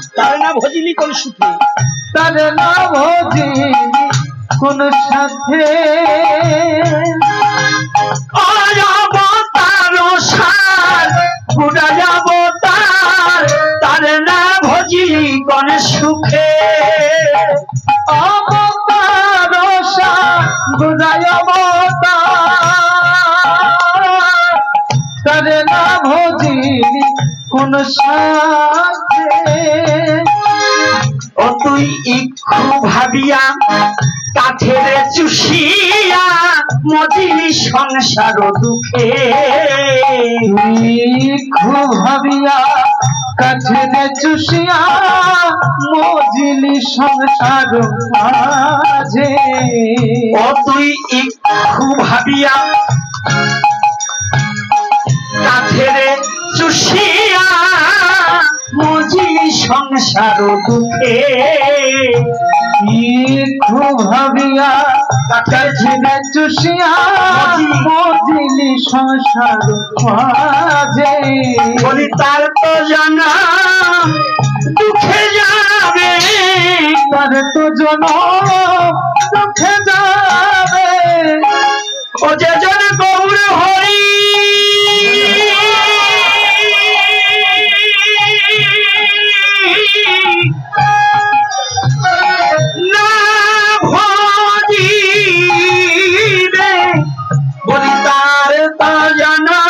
B: তারে না ভজিলি কোন সুখে, তারে না ভজিলি কোন সাথে, তারে না ভজিলি কোন সুখে, অবতার গুড়ায় তারে না ভজিলি কোন সাথে। ও তুই ইক্ষু ভাবিয়া কাঠের চুষিয়া মজিলি সংসার দুঃখে,
C: ইক্ষু ভাবিয়া কাঠের চুষিয়া মজিলি সংসার মাঝে।
B: ও তুই ইক্ষু ভাবিয়া কাঠের চুষিয়া মজিলি সংসার দুঃখে,
C: ইক্ষু ভাবিয়া কাঠের চুষিয়া মজিলি সংসার মাঝে।
B: বলি তার তো জানা দুঃখে যাবে,
C: তার তো জন দুঃখে যাবে।
B: ও যে জন গৌর হরি না ভজিবে, বলি তার তো জানা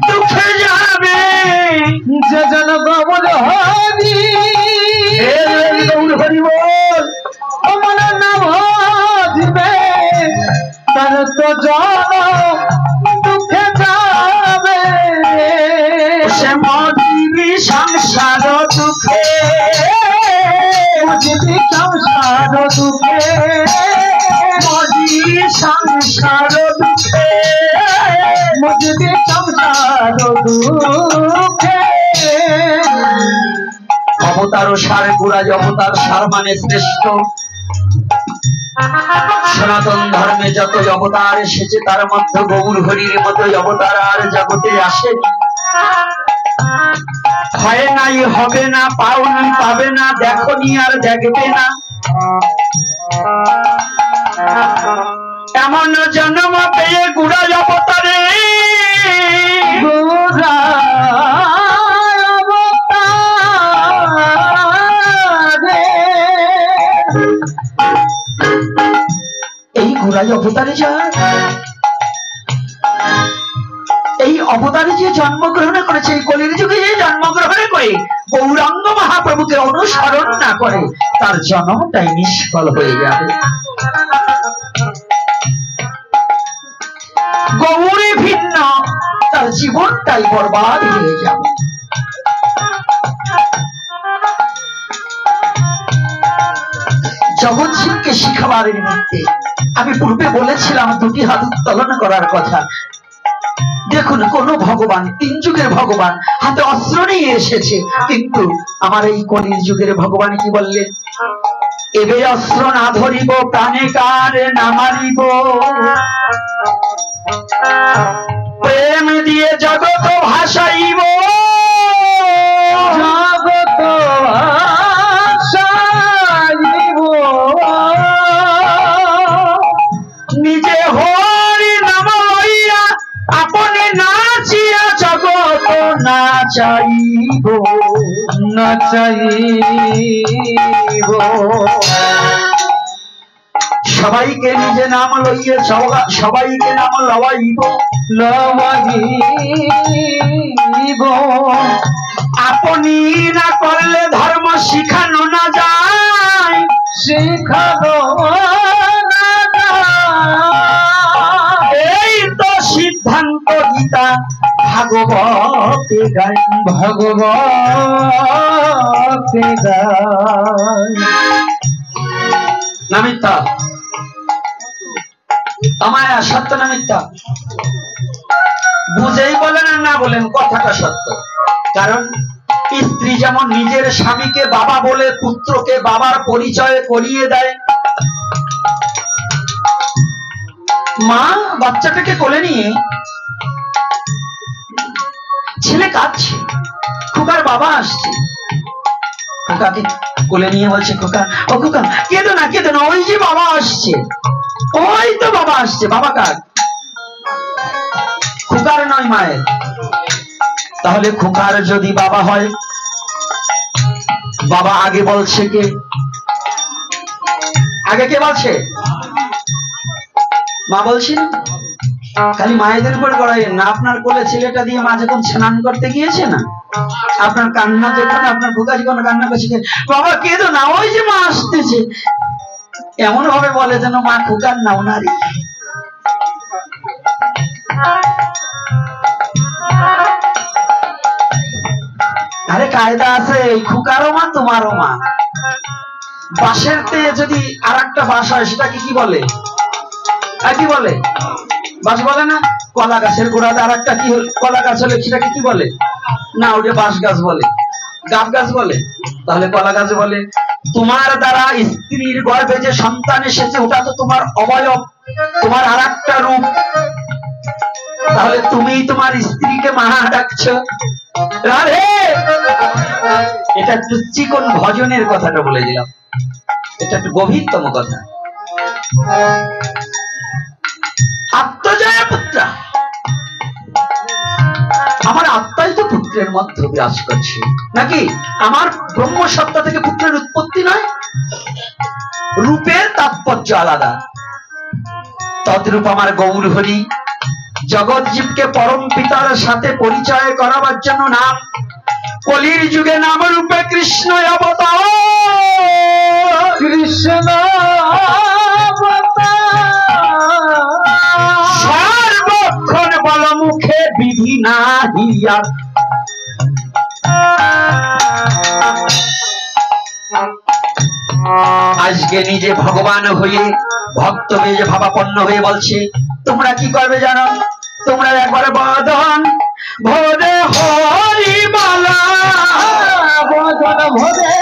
B: দুঃখে যাবে।
C: যে জন গৌর হরি
B: গৌর হরি বল,
C: অমন না ভজিবে, তার তো জন দুঃখে যাবে।
B: সে মজিবি সংসার দুঃখে,
C: মজিবি সংসার দুঃখে,
B: মজিবি সংসার দুঃখে,
C: মজিবি সংসার দুঃখে।
B: অবতার ও সার গুরাজ অবতার সার মানে শ্রেষ্ঠ। সনাতন ধর্মে যত অবতার এসেছে তার মধ্যে গৌর হরির মতো অবতার আর জগতে আসে। হয় নাই, হবে না, পাওনি, পাবে না, দেখনি আর দেখবে না, এমন জন্ম পেয়ে গুরাজ অবতারে এই গুরাজ অবতারে যায়, এই অবতারে যে জন্মগ্রহণ করেছে, এই কলির যুগে যে জন্মগ্রহণ করে গৌরাঙ্গ মহাপ্রভুকে অনুসরণ না করে তার জন্মটাই নিষ্ফল হয়ে যাবে। গৌরে ভিন্ন তার জীবনটাই বরবাদ হয়ে যাবে। জগৎ সিংকে শিখাবার নিমিত্তে আমি পূর্বে বলেছিলাম দুটি হাত উত্তোলন করার কথা। দেখুন, কোন ভগবান, তিন যুগের ভগবান হাতে অস্ত্র নিয়ে এসেছে, কিন্তু আমার এই কলির যুগের ভগবান কি বললেন? এবে অস্ত্র না ধরিব, প্রাণে কার না মারিব, প্রেম দিয়ে জগৎ ভাসাইব,
C: জগৎ ভাসাইব,
B: নিজে হরি নাম লইয়া আপনি নাচিয়া জগৎ নাচাইব,
C: নাচাইব।
B: সবাইকে নিজে নাম লইয়ে সবাইকে নাম লওয়াইব,
C: লওয়াইব।
B: আপনি না করলে ধর্ম শিখানো না যায়,
C: শিখানো না যায়।
B: এই তো সিদ্ধান্ত গীতা ভাগবতে গায়,
C: ভগবতে গায়।
B: না মিথ্যা? আমায় সত্য না মিথ্যা? বুঝেই বলেন আর না বলেন, কথাটা সত্য। কারণ স্ত্রী যেমন নিজের স্বামীকে বাবা বলে পুত্রকে বাবার পরিচয় করিয়ে দেয়, মা বাচ্চাটাকে কোলে নিয়ে, ছেলে কাঁদছে, খোকার বাবা আসছে, খোকাকে কোলে নিয়ে বলছে, খোকা, ও খোকা কেঁদো না, কেঁদো না, ওই যে বাবা আসছে, ওই তো বাবা আসছে। বাবা কার? খোকার নয়, মায়ের। তাহলে খোকার যদি বাবা হয়, বাবা আগে বলছে কে? আগে কে বলছে? মা বলছেন। খালি মায়েদের উপর করাইয়েন না, আপনার কোলে ছেলেটা দিয়ে মা যখন স্নান করতে গিয়েছে না, আপনার কান্না যেখানে আপনার খোকা যখন কান্না করছে, বাবা কেঁদো না, ওই যে মা আসতেছে, এমন ভাবে বলে যেন মা খোকার নাও নারী। আরে কায়দা আছে, খোকারও মা তোমারও মা। বাঁশের তে যদি আর একটা বাঁশ হয় সেটাকে কি বলে? কি বলে? বাঁশ বলে না? কলা গাছের গোড়াতে আর একটা কি কলা গাছ হলে সেটাকে কি বলে? না, ওটা বাঁশ গাছ বলে, গাব গাছ বলে। তাহলে কলা গাছ বলে। তোমার দ্বারা স্ত্রীর গর্ভে যে সন্তান এসেছে ওটা তো তোমার অবয়ব, তোমার আর একটা রূপ। তাহলে তুমি তোমার স্ত্রীকে মা ডাকছো। এটা একটু চিকন ভজনের কথাটা বলে দিলাম, এটা একটু গভীরতম কথা। আত্মজয় পুত্রা, আমার আত্মাই তো পুত্রের মধ্যে বিরাজ করছে নাকি? আমার ব্রহ্ম সত্তা থেকে পুত্রের উৎপত্তি নয়? রূপের তাৎপর্য আলাদা। তদ্রূপ আমার গৌর হরি জগৎ জীবকে পরম পিতার সাথে পরিচয় করাবার জন্য নাম কলির যুগে নাম রূপে কৃষ্ণ অবতার।
C: কৃষ্ণ
B: সর্বক্ষণ বল মুখে বিধি নাহিয়া, আজকে নিজে ভগবান হয়ে ভক্ত হয়ে ভাবাপন্ন হয়ে বলছে তোমরা কি করবে জানো? তোমরা একবার বদন ভরে হরি মালা,
C: বদন ভরে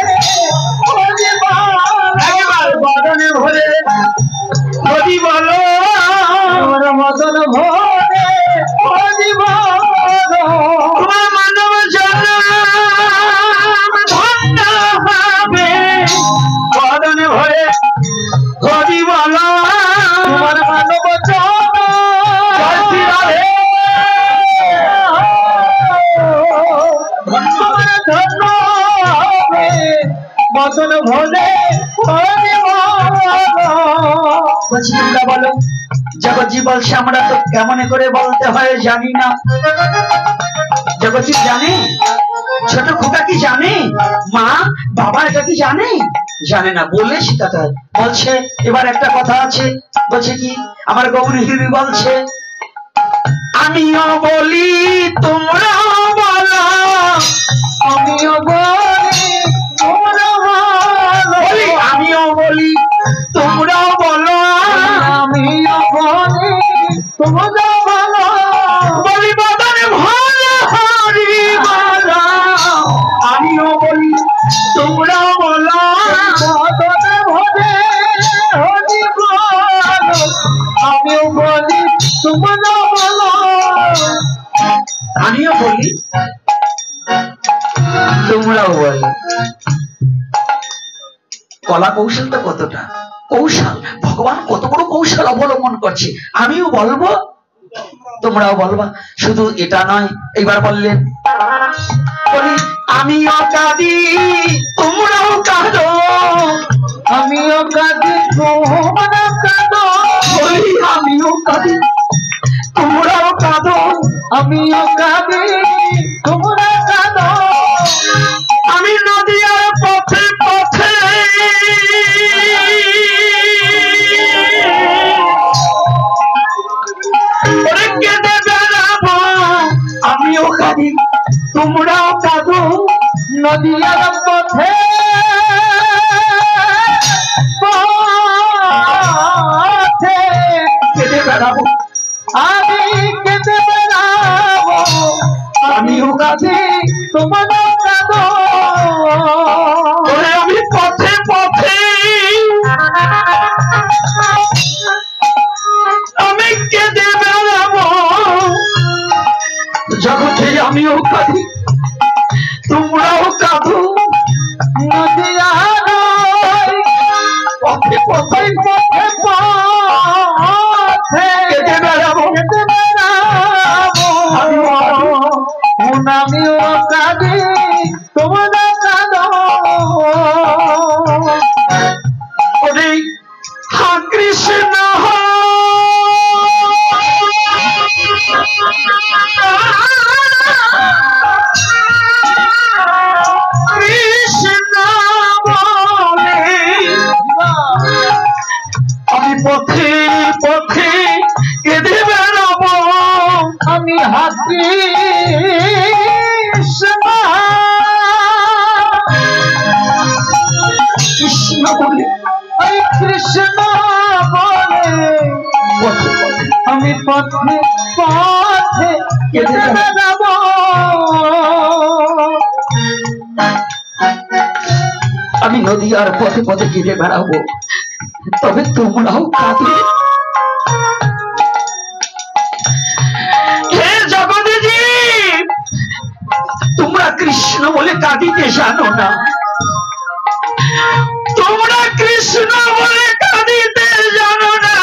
C: হরি মালা,
B: একবার বদনে ভরে হরি বলো,
C: বদন ভরে হরি মালা,
B: তোমার মানব জন্ম ধন্য হবে। বদনে ভরে হরি বলো,
C: তোমার মানব বদন ভরে হরি মালা।
B: বলছি তোমরা বলো। জগৎজি বলছে আমরা তো কেমন করে বলতে হয় জানি না। জগৎজি জানে? ছোট খোকা কি জানে? মা বাবা এটা কি জানে? জানে না, বলে শেখাতে হয়। বলছে এবার একটা কথা আছে, বলছে কি আমার গৌরী হিরি বলছে আমিও বলি তোমরাও বলো,
C: আমিও বলি তোমরা
B: বলি আমিও বলি তোমরাও বলো,
C: আমিও বলি তোমরা বলো,
B: বলি বদনে ভরে হরি বলো, আমিও বলি তোমরাও বলো,
C: বদনে ভরে হরি বলো, আমিও বলি তোমরা বলো,
B: আমিও বলি তোমরাও বলো। কলা কৌশলটা কতটা কৌশল, ভগবান কত বড় কৌশল অবলম্বন করছে। আমিও বলবো তোমরাও বলবা। শুধু এটা নয়, এইবার বললেন বলি আমিও কাঁদি তোমরাও কাঁদো,
C: আমিও কাঁদি তোমরা কাঁদো,
B: বলি আমিও কাঁদি তোমরাও কাঁদো,
C: আমিও কাঁদি তোমরা কাঁদো,
B: আমি নদীর পথে পথে কেঁদে বেড়াবো, আমিও কাঁদি তোমরাও কাঁদো,
C: নদীর পথে পথে
B: কেঁদে বেড়াবো,
C: আমি কেঁদে বেড়াবো, আমিও কাঁদি তোমরা কাঁদো,
B: ওরে আমি পথে পথে আমি কেঁদে বেড়াবো, জগতে আমিও কাঁদি তোমরাও কাঁদো,
C: নদীর
B: পথে পথে
C: পথে পথে
B: কেঁদে বেড়াবো,
C: কেঁদে বেড়াবো, আমিও কাঁদি তোমরা কাঁদো,
B: ওরে হা কৃষ্ণ
C: পথে পথে কেটে যাব।
B: আমি নদী আর পথে পথে কেটে বেড়াবো, তবে তোমরাও কাঁদবে। হে জগৎজি, তোমরা কৃষ্ণ বলে কাঁদিতে জানো না, তোমরা কৃষ্ণ বলে কাঁদিতে জানো না।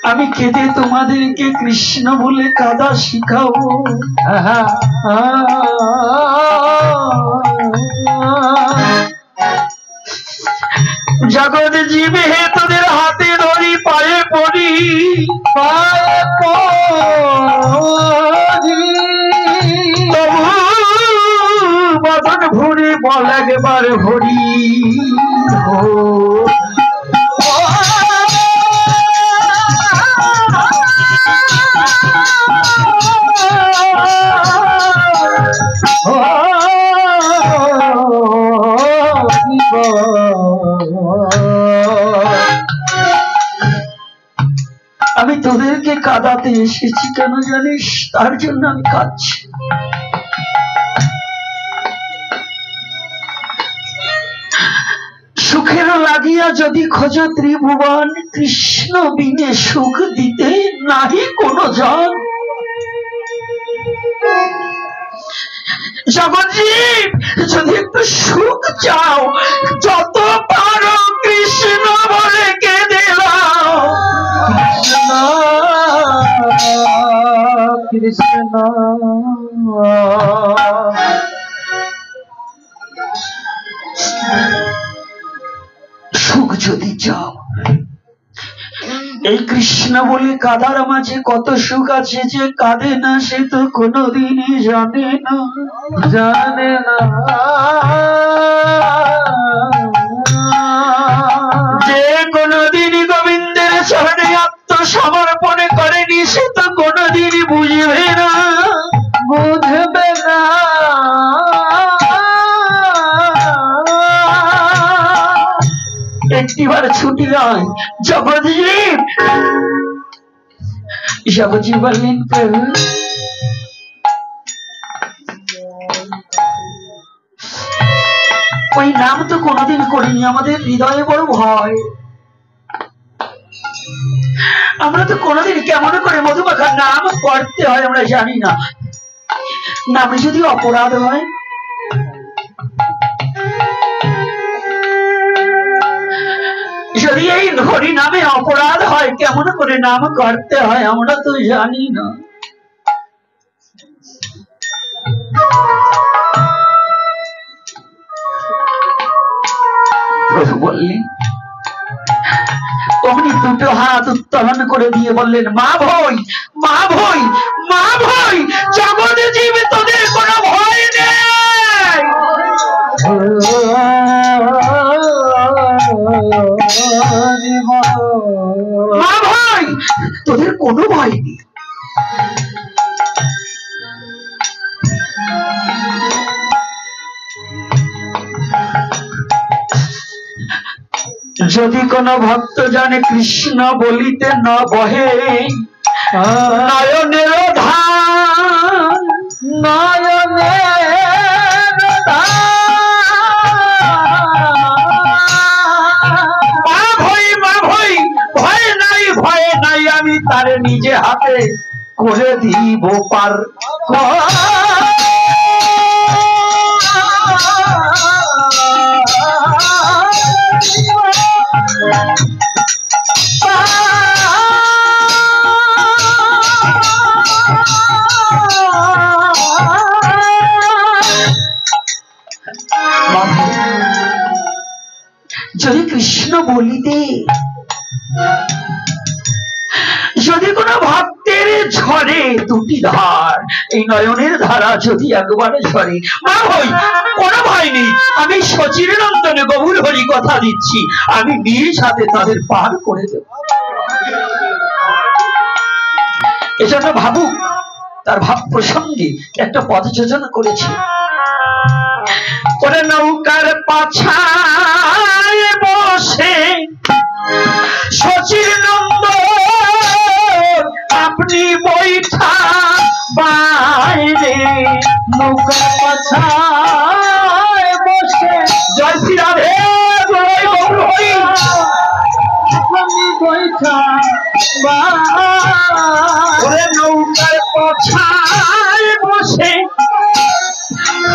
B: আমি কেঁদে তোমাদেরকে কৃষ্ণ বলে কাঁদা শিখাবো। জগৎ জীবে হে তোদের হাতে ধরি, পায়ে পড়ি,
C: পায়ে পড়ি,
B: তবু বদন ভরি বল একবার ভরি। আমি তোদেরকে কাঁদাতে এসেছি, কেন জানিস? তার জন্য আমি কাঁদছি। সুখের লাগিয়া যদি খোঁজ ত্রিভুবন, কৃষ্ণ বিনে সুখ দিতে নাহি কোনো জন। জগৎজীব, যদি একটু সুখ চাও, যত পারো কৃষ্ণ বলে কেঁদে দাও।
C: কৃষ্ণ
B: সুখ যদি চাও, এই কৃষ্ণ বলে কাদার মাঝে কত সুখ আছে। যে কাঁদে না সে তো কোনোদিনই জানে না,
C: জানে না।
B: যে কোনোদিনই গোবিন্দের চরণে আত্মসমর্পণ করেনি সে তো কোনোদিনই বুঝবে না,
C: বুঝবে না।
B: একটিবার ছুটি নয়। জগৎজীব, জগৎজীব বললেন, প্রভু ওই নাম তো কোনোদিন করিনি, আমাদের হৃদয়ে বড় ভয়। আমরা তো কোনোদিন কেমন করে মধুমাখার নাম করতে হয় আমরা জানি না। নামে যদি অপরাধ হয়, যদি এই হরি নামে অপরাধ হয়, কেমন করে নাম করতে হয় আমরা তো জানি না। প্রভু বললেন, অমনি দুটো হাত উত্তোলন করে দিয়ে বললেন, মা ভয়, মা ভয়, মা ভয়। জগতে জীবে তোদের কোনো ভয় নেই। মা ভয়, তোদের কোনো ভয় নেই। যদি কোন ভক্ত জানে কৃষ্ণ বলিতে ন বহে, নয়নের ধান,
C: নয়নের
B: মা ভয়, মা ভয়, ভয় নাই, ভয় নাই, আমি তারে নিজে হাতে করে দিব পার। যদি কৃষ্ণ বলিতে, যদি কোন ভক্তের ঝরে দুটি ধার, এই নয়নের ধারা যদি একবারে ঝরে, মা ভয়, কোনো ভয় নেই। আমি সচির নন্দনে গভীর হরি কথা দিচ্ছি, আমি নিজ হাতে তাদের পার করে দেব। এজন্য ভাবুক তার ভাব প্রসঙ্গে একটা পদ যোজনা করেছে। ওরে নৌকার পাছায় বসে শচীর নন্দ আপনি বৈঠা বাইরে
C: নৌকার পাছায় বসে
B: জয় শ্রী রাধে জয় গৌর হরি
C: আপনি বৈঠা
B: ওরে নৌকার পাছায় বসে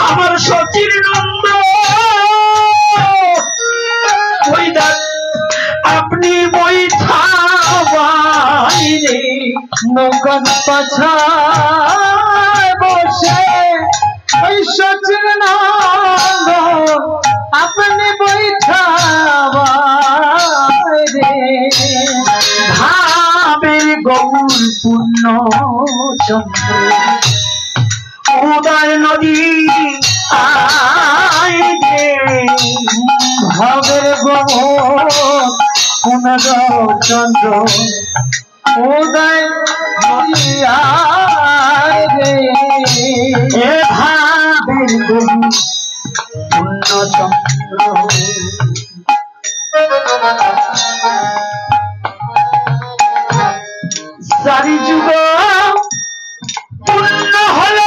B: আমার শচীর নন্দ ওই দেখ আপনি বৈঠা বাইরে
C: নৌকার পাছায় বসে ওই শচীর নন্দ আপনি বৈঠা বাইরে
B: ভাবের গৌর পূর্ণ চন্দ্র উদয় নদী আয় রে
C: ভাবের গৌর পুনর চন্দ্র উদয় নদিয়ায় রে
B: এ ভাবের গৌর পূর্ণ চন্দ্র চারি যুগ পূর্ণ হল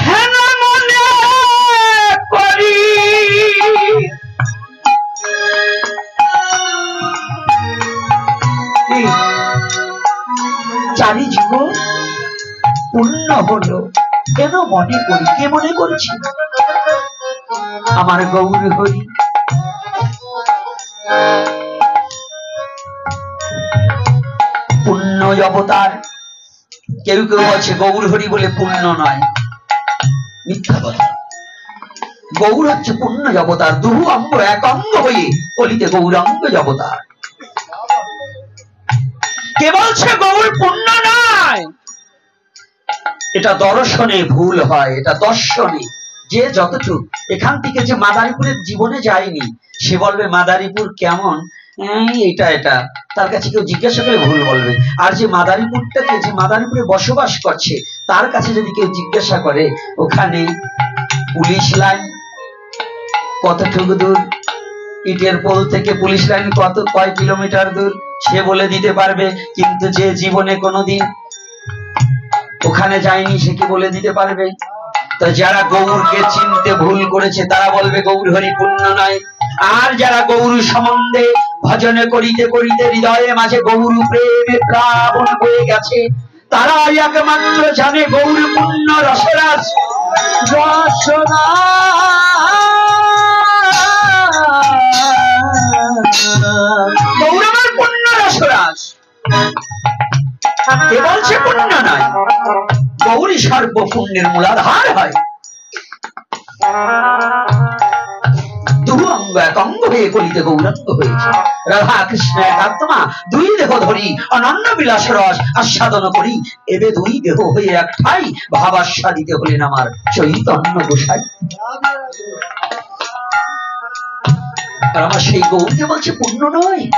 B: হেন মনে করি চারি যুগ পূর্ণ হল কেন মনে করি কে মনে করছি আমার গৌর হরি পুণ্য অবতার কেউ কেউ আছে গৌর হরি বলে পুণ্য নয় মিথ্যা কথা গৌর হচ্ছে পুণ্য অবতার দুহু অঙ্গ এক অঙ্গ হয়ে কলিতে গৌরাঙ্গ অবতার কে বলছে গৌর পুণ্য নয় এটা দর্শনে ভুল হয় এটা দর্শনে যে যতটুক এখান থেকে যে মাদারীপুরের জীবনে যায়নি সে বলবে মাদারীপুর কেমন এটা এটা তার কাছে কেউ জিজ্ঞাসা করে ভুল বলবে আর যে মাদারীপুরটাকে যে মাদারীপুরে বসবাস করছে তার কাছে যদি কেউ জিজ্ঞাসা করে ওখানে পুলিশ লাইন কতটুকু দূর ইটের পোল থেকে পুলিশ লাইন কয় কিলোমিটার দূর সে বলে দিতে পারবে কিন্তু যে জীবনে কোনোদিন ওখানে যায়নি সে কি বলে দিতে পারবে তো যারা গৌরকে চিনতে ভুল করেছে তারা বলবে গৌর হরি পুণ্য নয় আর যারা গৌর সম্বন্ধে ভজনে করিতে করিতে হৃদয়ে মাঝে গৌর প্রেমে প্লাবন হয়ে গেছে তারা একমাত্র জানে গৌর পুণ্য রসরাজ
C: রসনা
B: গৌর আমার পুণ্য রসরাজ কে বলছে পুণ্য নয় গৌরী সর্ব পুণ্যের মূলাধার হয় দুহু অঙ্গ এক অঙ্গ হয়ে কলিতে গৌরাঙ্গ হয়েছে রাধা কৃষ্ণ এক আত্মা দুই দেহ ধরি অনন্য বিলাস রস আস্বাদন করি এবে দুই দেহ হয়ে এক ঠাই ভাবাস্বাদিতে হলেন আমার চৈতন্য গোসাই আর আমার সেই গৌরকে বলছে পুণ্য নয়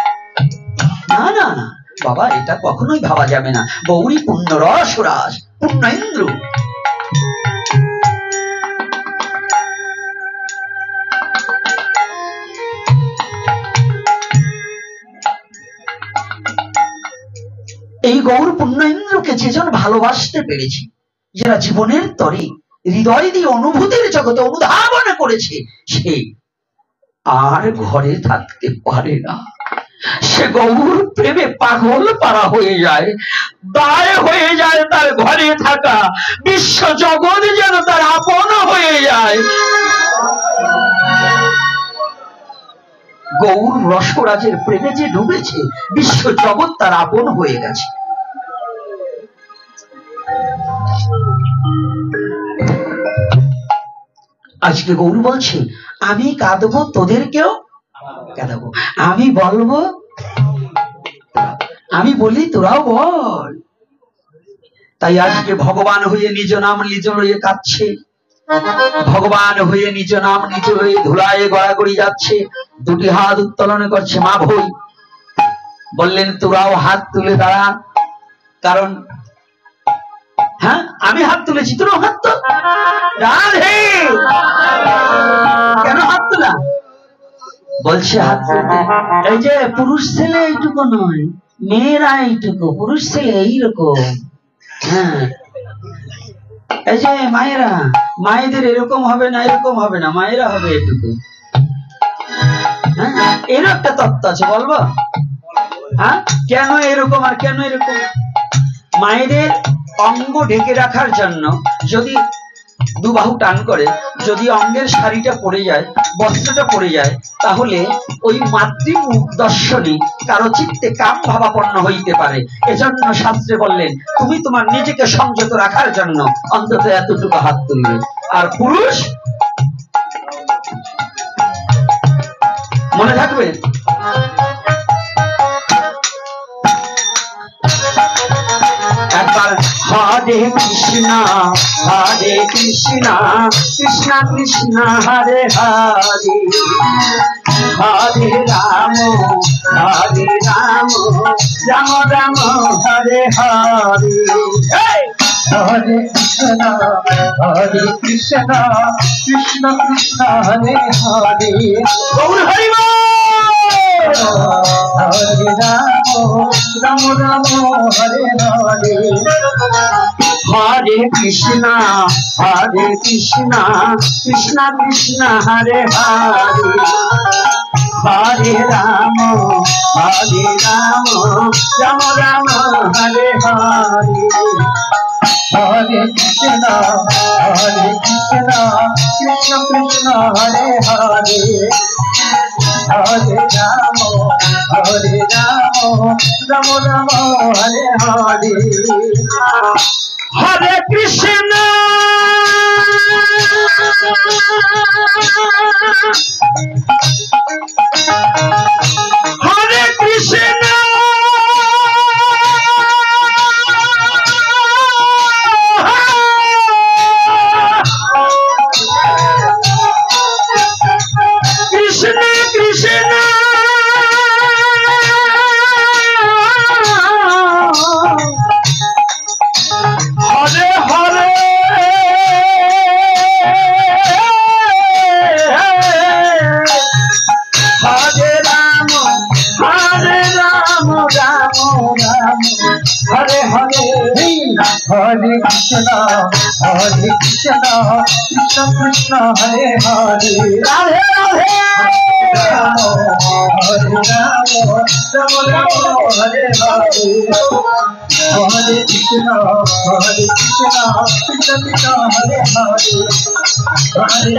B: না না না বাবা এটা কখনোই ভাবা যাবে না গৌরী পুণ্য রসরাজ পুণ্য ইন্দ্র এই গৌর পুণ্য ইন্দ্রকে যেজন ভালোবাসতে পেরেছে যারা জীবনের তরে হৃদয় দিয়ে অনুভূতির জগতে অনুধাবন করেছে সে আর ঘরে থাকতে পারে না সে গৌর প্রেমে পাগল পারা হয়ে যায় দায় হয়ে যায় তার ঘরে থাকা বিশ্ব জগৎ যেন তার আপন হয়ে যায় গৌর রসরাজের প্রেমে যে ডুবেছে বিশ্ব জগৎ তার আপন হয়ে গেছে আজকে গৌর বলছে আমি কাঁদবো তোদেরকেও কাঁদাবো আমি বলবো আমি বলি তোরাও বল তাই আজকে ভগবান হয়ে নিজ নাম নিজ লয়ে কাঁদছে ভগবান হয়ে নিজ নাম নিজ লয়ে ধুলায় গড়াগড়ি যাচ্ছে দুটি হাত উত্তোলন করছে মা ভই বললেন তোরাও হাত তুলে দাঁড়া কারণ হ্যাঁ আমি হাত তুলেছি তোরাও হাত তো রাধে কেন হাত তোলা বলছে হাত তুলতে। এই যে পুরুষ ছেলে এইটুকু নয়, মেয়েরা এইটুকু, পুরুষ ছেলে এইরকম। হ্যাঁ, এই যে মায়েরা, মায়েদের এরকম হবে না, এরকম হবে না, মায়েরা হবে এটুকু। হ্যাঁ, এর একটা তত্ত্ব আছে, বলবো? হ্যাঁ, কেন এরকম আর কেন এরকম? মায়েদের অঙ্গ ঢেকে রাখার জন্য যদি দুবাহু টান করে, যদি অঙ্গের শাড়িটা পড়ে যায়, বস্ত্রটা পড়ে যায়, তাহলে ওই মাতৃমুখ দর্শনে কারো চিত্তে কাম ভাবাপন্ন হইতে পারে। এজন্য শাস্ত্রে বললেন, তুমি তোমার নিজেকে সংযত রাখার জন্য অন্তত এতটুকু হাত তুলবে। আর পুরুষ, মনে থাকবে, একবার হরে কৃষ্ণ হরে কৃষ্ণ কৃষ্ণ কৃষ্ণ হরে হরে, হরে রাম রাম রাম হরে হরে।
C: হরে কৃষ্ণ কৃষ্ণ কৃষ্ণ হরে হরে,
B: গৌর হরি বল।
C: হরে রাম রাম হরে হরে,
B: হরে কৃষ্ণ কৃষ্ণ কৃষ্ণ হরে হরে, হরে রাম রাম রাম হরে হরে।
C: হরে কৃষ্ণ কৃষ্ণ কৃষ্ণ হরে হরে, হরে রাম রাম রাম হরে হরে।
B: হরে কৃষ্ণ হরে কৃষ্ণ কৃষ্ণ কৃষ্ণ হরে হরে, হরে রাম রাম হরে হরে।
C: হরে কৃষ্ণ কৃষ্ণ কৃষ্ণ হরে হরে,
B: রাধে রাধে।
C: হরে রাম রাম হরে হরে, হরে কৃষ্ণ কৃষ্ণ কৃষ্ণ হরে হরে, হরে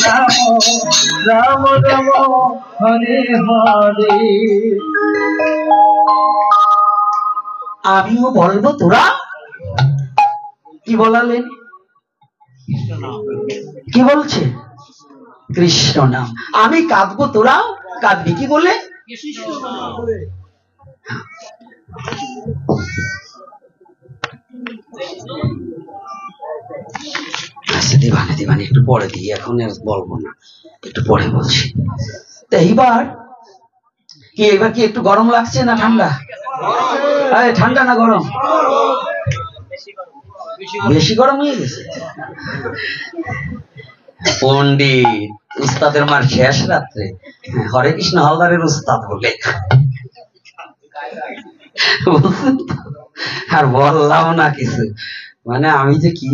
C: রাম রাম রাম হরে হরে।
B: আমিও বলবো, তোরা কি বলালেন? কি বলছে? কৃষ্ণ নাম। আমি কাঁদবো, তোরা কাঁদবি। কি বলে? দিবানে দিবানে একটু পরে দিই, এখন আর বলবো না, একটু পরে বলছি। তো এইবার কি, এবার কি একটু গরম লাগছে না ঠান্ডা? ঠান্ডা না গরম? বেশি গরম হয়ে গেছে। পন্ডিত উস্তাদের মার শেষ রাত্রে হরে কৃষ্ণ হালদারের উস্তাদ বলে, আর বললাম না কিছু, মানে আমি যে কি,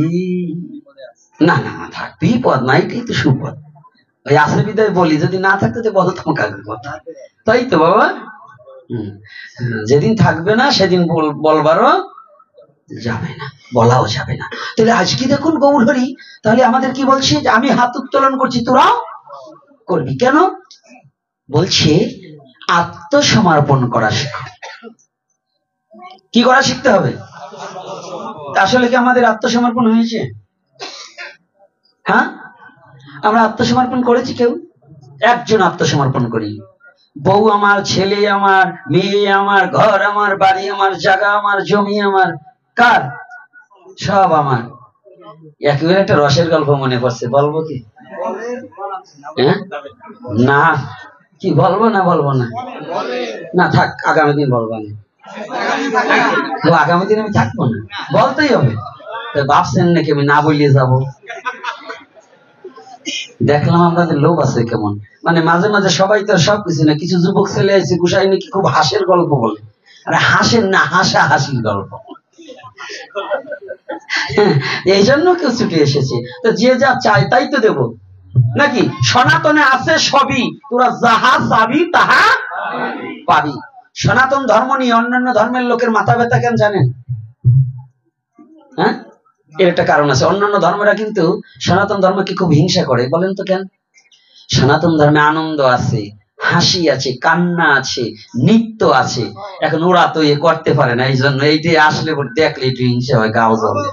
B: না না থাক, বিপদ না, এটাই তো সুপদ। ওই আসে বিদায় বলি, যদি না থাকতো তো বলতাম কাকে কথা, তাই তো বাবা। যেদিন থাকবে না সেদিন বলবারও যাবে না, বলাও যাবে না। তাহলে আজকে দেখুন গৌর হরি, তাহলে আমাদের কি বলছে? যে আমি হাত উত্তোলন করছি, তোরাও করবি। কেন বলছে? আত্মসমর্পণ করা শেখো। কি করা শিখতে হবে? আসলে কি আমাদের আত্মসমর্পণ হয়েছে? হ্যাঁ, আমরা আত্মসমর্পণ করেছি? কেউ একজন আত্মসমর্পণ করি। বউ আমার, ছেলে আমার, মেয়ে আমার, ঘর আমার, বাড়ি আমার, জায়গা আমার, জমি আমার, কার? সব আমার। একেবারে একটা রসের গল্প মনে পড়ছে, বলবো কি? না, কি বলবো না? বলবো না, না থাক, আগামী দিন বলবো না। আগামী দিন আমি থাকবো না, বলতেই হবে। ভাবছেন নাকি আমি না বলিয়ে যাবো? দেখলাম আপনাদের লোভ আছে কেমন, মানে মাঝে মাঝে সবাই তো সবকিছু না, কিছু যুবক ছেলে আছে গুসাই নাকি খুব হাসির গল্প বলে, আরে হাসের না, হাসা হাসির গল্প। এই জন্য কেউ ছুটে এসেছে, তো যে যা চাই তাই তো দেব নাকি? সনাতনে আছে সবই, তোরা যাহা চাবি তাহা পাবি। সনাতন ধর্ম নিয়ে অন্যান্য ধর্মের লোকের মাথা ব্যথা কেন জানেন? হ্যাঁ, এর একটা কারণ আছে। অন্যান্য ধর্মেরা কিন্তু সনাতন ধর্মকে খুব হিংসা করে, বলেন তো কেন? সনাতন ধর্মে আনন্দ আছে, হাসি আছে, কান্না আছে, নৃত্য আছে। এখন ওরা তো এ করতে পারে না, এই জন্য এইটাই আসলে দেখলে একটু হিংসা হয়, গাও জ্বলে।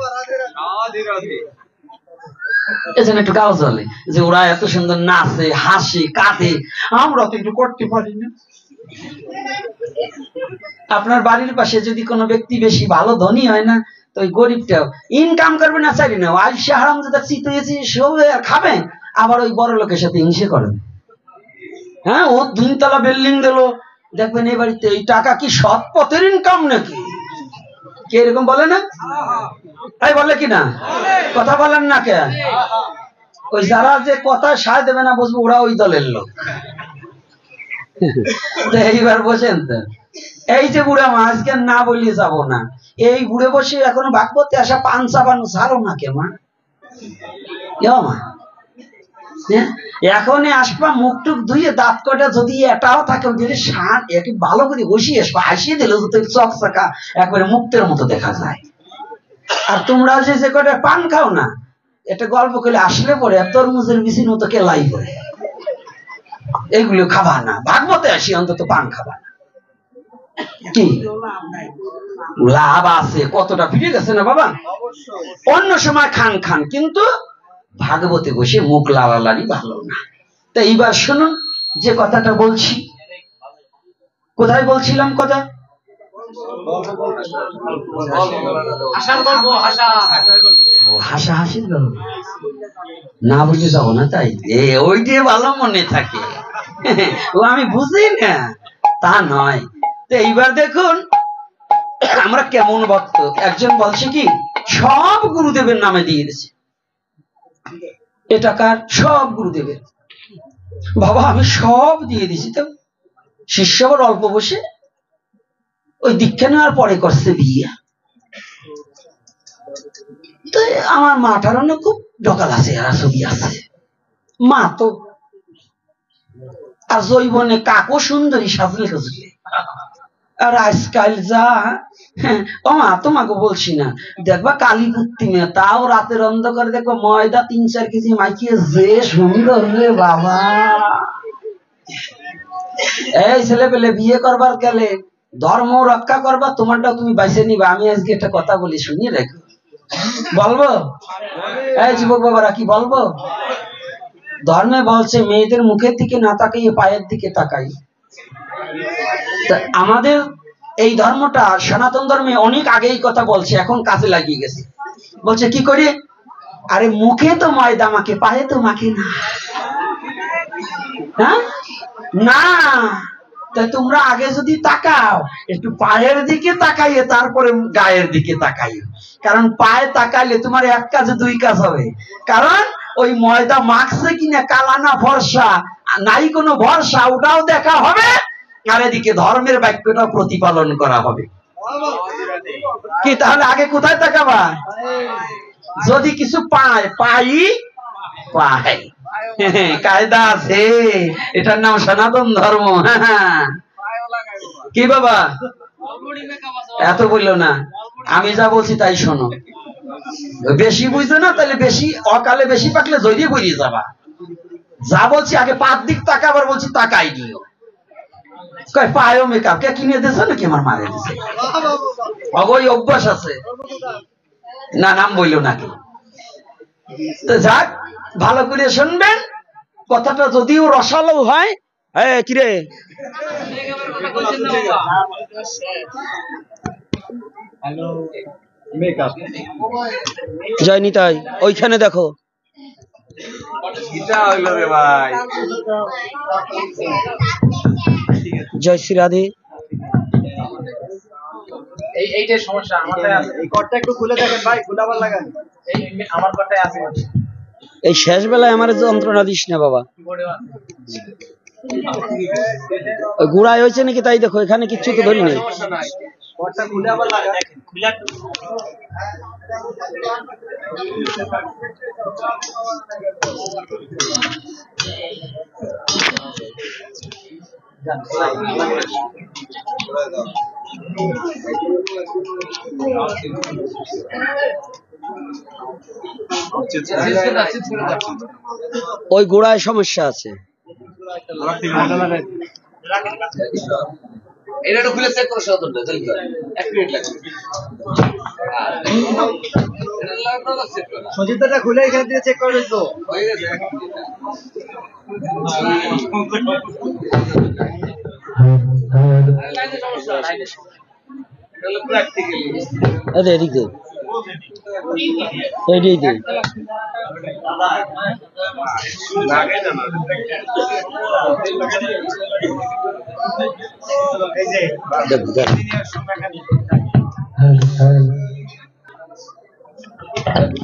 B: এই জন্য একটু গাও জ্বলে যে ওরা এত সুন্দর নাচে, হাসে, কাঁদে, আমরা তো একটু করতে পারি না। আপনার বাড়ির পাশে যদি কোনো ব্যক্তি বেশি ভালো ধনী হয় না, তো ওই গরিবটাও ইনকাম করবে না, চাইলে না আইসা হারাম যেটা চিতয়েছি সবে আর খাবে, আবার ওই বড় লোকের সাথে হিংসে করবে। হ্যাঁ, ও 3 তলা বিল্ডিং দিল, দেখবেন এই বাড়িতে এই টাকা কি সৎ পথের ইনকাম নাকি? কে এরকম বলে না? তাই বলে কিনা? কথা বলেন না কে? ওই যারা যে কথা সায় দেবে না বুঝবো ওরা ওই দলের লোক। এইবার বসেন তো, এই যে বুড়া মা, আজকে না বলিয়ে যাবো না, এই বুড়ে বসে এখনো ভাগবতে আসা পান চাবানো ছাড়ো না কে মা? মা এখন আসবা, মুখ টুক ধুয়ে দাঁত কটা যদি এটাও থাকে একটু ভালো করে বসিয়ে আসবা, হাসিয়ে দিলে চকচকা একবারে মুক্তের মতো দেখা যায়। আর তোমরা যে কটা পান খাও না, এটা গল্প করলে আসলে পরে তরমুজের বিচির মতো কেলাই পড়ে, এগুলো খাবা না, ভাগবতে আসি অন্তত পান খাবা না। কি লাভ আছে? কতটা ফিরে গেছে না বাবা? অন্য সময় খান খান, কিন্তু ভাগবতে বসে মুখ লালালারি ভালো না। তা এইবার শুনুন যে কথাটা বলছি, কোথায় বলছিলাম? কথা হাসা হাসির গল্প না বুঝে যাবো না, তাই ওইটাই ভালো মনে থাকে। ও আমি বুঝি না তা নয়। তো এইবার দেখুন আমরা কেমন ভক্ত। একজন বলছে কি সব গুরুদেবের নামে দিয়ে দিয়েছে, এটা কার? সব গুরুদেবের। বাবা আমি সব দিয়ে দিছি। তো শিষ্য আবার অল্প বসে ওই দীক্ষা নেওয়ার পরে করছে বিয়ে। তো আমার মাটার অন্য খুব ডকাল আছে, আর ছবি আছে মা তো, আর জৈবনে কাকো সুন্দরী সাজলে খুঁজলে। আর আজকাল যা ও মা তোমাকে বলছি না, দেখবা কালী পুত্তিমে তাও রাতের অন্ধকারে দেখবা ময়দা 3-4 কেজি মাইকিয়ে যে সুন্দর রে বাবা। এই ছেলে পেলে বিয়ে করবার গেলে ধর্ম রক্ষা করবা, তোমারটাও তুমি বাইসে নিবা। আমি আজকে একটা কথা বলি, শুনিয়ে রেখো। বলবো? এই যুবক বাবারা কি বলবো? ধর্মে বলছে মেয়েদের মুখের দিকে না তাকাইয়ে পায়ের দিকে তাকাই। আমাদের এই ধর্মটা সনাতন ধর্মে অনেক আগেই কথা বলছে, এখন কাজে লাগিয়ে গেছে। বলছে কি করে? আরে মুখে তো ময়দা মাখে, পায়ে তো মাখে না। হ্যাঁ না, তাই তোমরা আগে যদি তাকাও একটু পায়ের দিকে তাকাইয়ে তারপরে গায়ের দিকে তাকাইও, কারণ পায়ে তাকাইলে তোমার এক কাজে 2 কাজ হবে। কারণ ওই ময়দা মাখছে কিনা, কালা না ফর্সা, নাই কোনো ভরসা, ওটাও দেখা হবে, আর এদিকে ধর্মের বাক্যটা প্রতিপালন করা হবে। কি তাহলে আগে কোথায় তাকাবা? যদি কিছু পায় পাই পাই, কায়দা আছে, এটার নাম সনাতন ধর্ম। কি বাবা এত বললো না, আমি যা বলছি তাই শোনো। বেশি বুঝছো না, তাহলে বেশি অকালে বেশি পাকলে জড়িয়ে বেরিয়ে যাবা। যা বলছি আগে পাঁচ দিক তাকা, আবার বলছি তাকাই দিও। পায়ও মেকআপ কে কিনে দিয়েছে নাকি? আমার মারে দিছে, ওই অভ্যাস আছে না, নাম বললো নাকি। তো যাক, ভালো করে শুনবেন কথাটা, যদিও রসালো হয়। কিরে জয় নিতাই, ওইখানে দেখো জয় শ্রী রাধে।
C: এইটাই সমস্যা আমাদের আছে। এই কর্ডটা একটু খুলে দেখেন ভাই, খুলে আবার লাগান। এই আমার কর্ডটাই আছে।
B: এই শেষ বেলায় আমার যন্ত্রণা দিস না বাবা। গুড়াই হয়েছে নাকি তাই দেখো, এখানে কিচ্ছু তো ধরি নাই। ওই গোড়ায় সমস্যা আছে।
D: এটা একটু খুলে চেক করো সদরটা, জলদি করো, 1 মিনিট লাগবে। এটা লাগবে চেক করো,
C: সজিতাটা খুলে এখান থেকে চেক করে তো
D: হয়ে গেছে 1 মিনিট। লাইনে সমস্যা, লাইনে সমস্যা। এটা হলো প্র্যাকটিক্যালি।
B: আরে এদিক দে, এইদিক দে।
D: লাগে না না। এই যে ইঞ্জিনিয়ার সঙ্গে খালি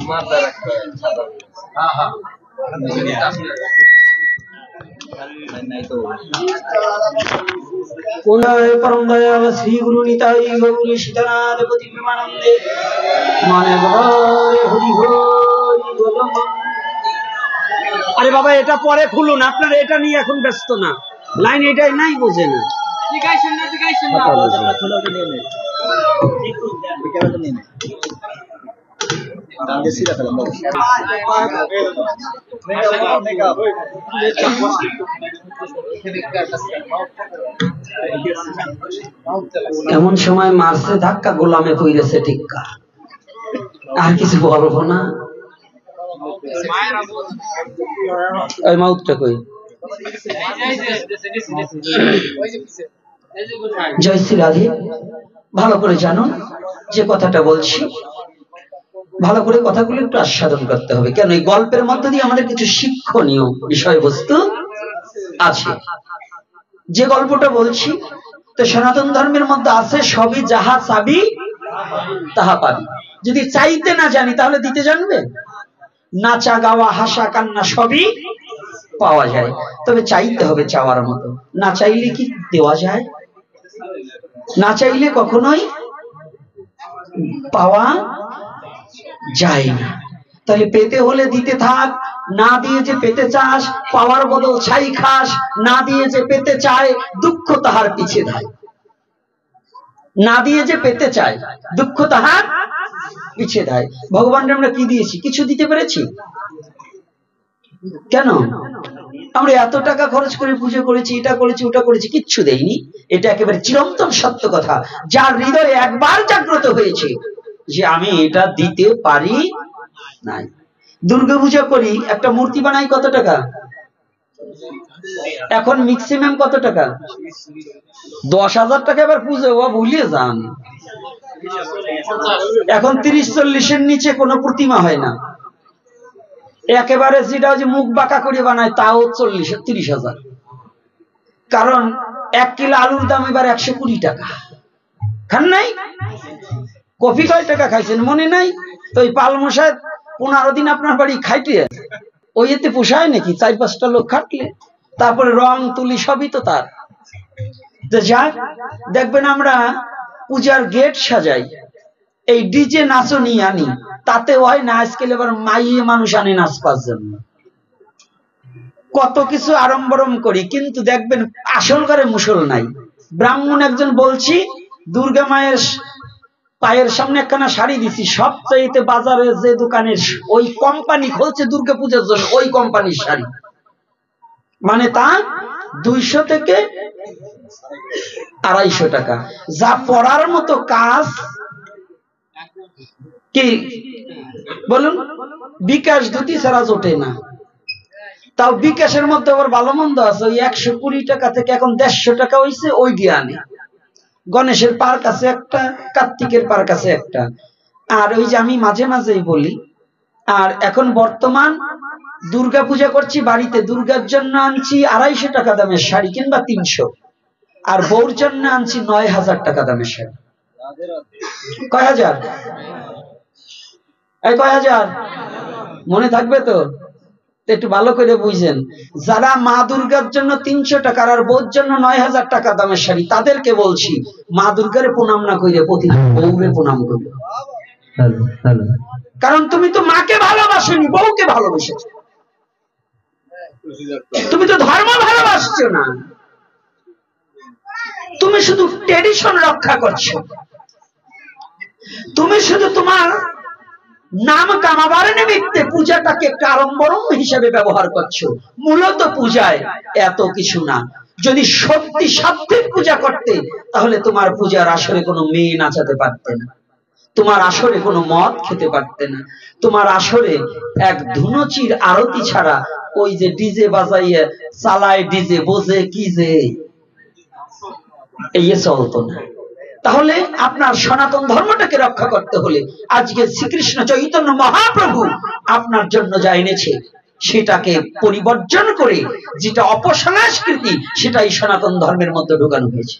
D: মাথা রাখতে হয়। হ্যাঁ হ্যাঁ।
B: परम दयाल श्री गुरु निताई गौरी सीतानाथ पति प्रेमानंदे माने हरि हरि बोल। আরে বাবা এটা পরে খুলুন, আপনারা এটা নিয়ে এখন ব্যস্ত না, লাইন এটাই নাই বোঝে না।
C: দিগাইছেন না খোলাটা নিয়ে নে ওই ক্যামেরাটা নিয়ে নে দাঁড়িয়ে সিধা ফেলাম
B: এমন সময় মারছে ধাক্কা, গোলামে কইরেছে টিক্কা, আর কিছু বলবো না। ওই মাউথটা কই? জয় শ্রী রাধে। ভালো করে জানো যে কথাটা বলছি, ভালো করে কথাগুলো একটু আস্বাদন করতে হবে, কেন এই গল্পের মধ্য দিয়ে আমাদের কিছু শিক্ষণীয় বিষয়বস্তু আছে। যে গল্পটা বলছি তো সনাতন ধর্মের মধ্যে আছে, সবই যাহা চাবি তাহা পাবি। যদি চাইতে না জানি তাহলে দিতে জানবে? নাচা গাওয়া হাসা কান্না সবই পাওয়া যায়, তবে চাইতে হবে চাওয়ার মতো। না চাইলে কি দেওয়া যায়? না চাইলে কখনোই পাওয়া যায় না। তাহলে পেতে হলে দিতে থাক, না দিয়ে যে পেতে চাস পাওয়ার বদল ছাই খাস, না দিয়ে যে পেতে চায় দুঃখ তাহার পিছে ধায়। না দিয়ে যে পেতে চায় দুঃখ তাহার পিছে ধায়। ভগবানকে আমরা কি দিয়েছি? কিছু দিতে পেরেছি? কেন? আমরা এত টাকা খরচ করে পুজো করেছি, এটা করেছি ওটা করেছি, কিচ্ছু দেইনি। এটা একেবারে চিরন্তন সত্য কথা, যার হৃদয়ে একবার জাগ্রত হয়েছে যে আমি এটা দিতে পারি নাই। দুর্গা পূজা করি, একটা মূর্তি বানাই কত টাকা? এখন ম্যাক্সিমাম কত টাকা? 10,000 টাকা। এবার পুজো ভুলিয়ে যান, এখন 30-40-এর নিচে কোনো প্রতিমা হয় না। একেবারে যেটা যে মুখ বাঁকা করে বানায় তাও 40-30,000। কারণ 1 কিলো আলুর দাম এবার 120 টাকা। খান নাই? কফি কয় টাকা খাইছেন মনে নাই? তো ওই পালমশায় 15 দিন আপনার বাড়ি খাইতে ওই এতে পোষায় নাকি? 4-5টা লোক খাটলে তারপরে রং তুলি সবই তো তার। তো যাক, দেখবেন আমরা পূজার গেট সাজাই, এই ডিজে নাচনি আনি, তাতে হয় না। আজকাল এবার মাইয়ে মানুষ আনে নাচবার জন্য, কত কিছু আড়ম্বরম করি, কিন্তু দেখবেন আসল করে মুসল নাই। ব্রাহ্মণ একজন বলছি, দুর্গা মায়ের পায়ের সামনে একখানা শাড়ি দিছি, সবচাইতে বাজারে যে দোকানের ওই কোম্পানি খুলছে দুর্গা পূজার জন্য, ওই কোম্পানির শাড়ি, মানে তা 200 থেকে 250 টাকা। যা পরার মতো কাজ কি বলুন? বিকাশ ধুতি ছাড়া জোটে না। তাও বিকাশের মধ্যে আবার ভালো মন্দ আছে, ওই 120 টাকা থেকে এখন 150 টাকা হয়েছে, ওই দিয়ে আনে। গণেশের পার কাছে একটা, কার্তিকের পার কাছে একটা। আর ওই যে আমি মাঝে মাঝেই বলি, আর এখন বর্তমান দুর্গা পূজা করছি বাড়িতে, দুর্গার জন্য আনছি 250 টাকা দামের শাড়ি কিংবা 300, আর বউর জন্য আনছি 9,000 টাকা দামের শাড়ি। কয় হাজার? এই কয় হাজার? মনে থাকবে তো? একটু ভালো করে বুঝেন, যারা মা দুর্গার জন্য 300 টাকার আর বউর জন্য 9000 টাকা দামের শাড়ি, তাদেরকে বলছি মা দুর্গারে প্রণাম না কইরে প্রতিদিন বউরে প্রণাম করবে। কারণ তুমি তো মাকে ভালোবাসোনি, বউকে ভালোবেসেছো। তুমি তো ধর্ম ভালোবাসছো না, তুমি শুধু ট্রেডিশন রক্ষা করছো। তুমি শুধু তোমার নাম কামাবার নিমিত্তে পূজাটাকে একটা আড়ম্বরম হিসেবে ব্যবহার করছো। মূলত পূজায় এত কিছু না। যদি সত্যি সাত্ত্বিক পূজা করতে, তাহলে তোমার পূজার আসরে কোনো মেয়ে নাচাতে পারতে না, তোমার আসরে কোনো মদ খেতে পারতে না, তোমার আসরে এক ধুনুচির আরতি ছাড়া ওই যে ডিজে বাজাইয়ে চালায়, ডিজে বোঝে কি যে এই চলতো না। তাহলে আপনার সনাতন ধর্মটাকে রক্ষা করতে হলে আজকে শ্রীকৃষ্ণ চৈতন্য মহাপ্রভু আপনার জন্য যা এনেছে সেটাকে পরিবর্জন করে যেটা অপসংস্কৃতি, সেটাই সনাতন ধর্মের মধ্যে ঢোকানো হয়েছে।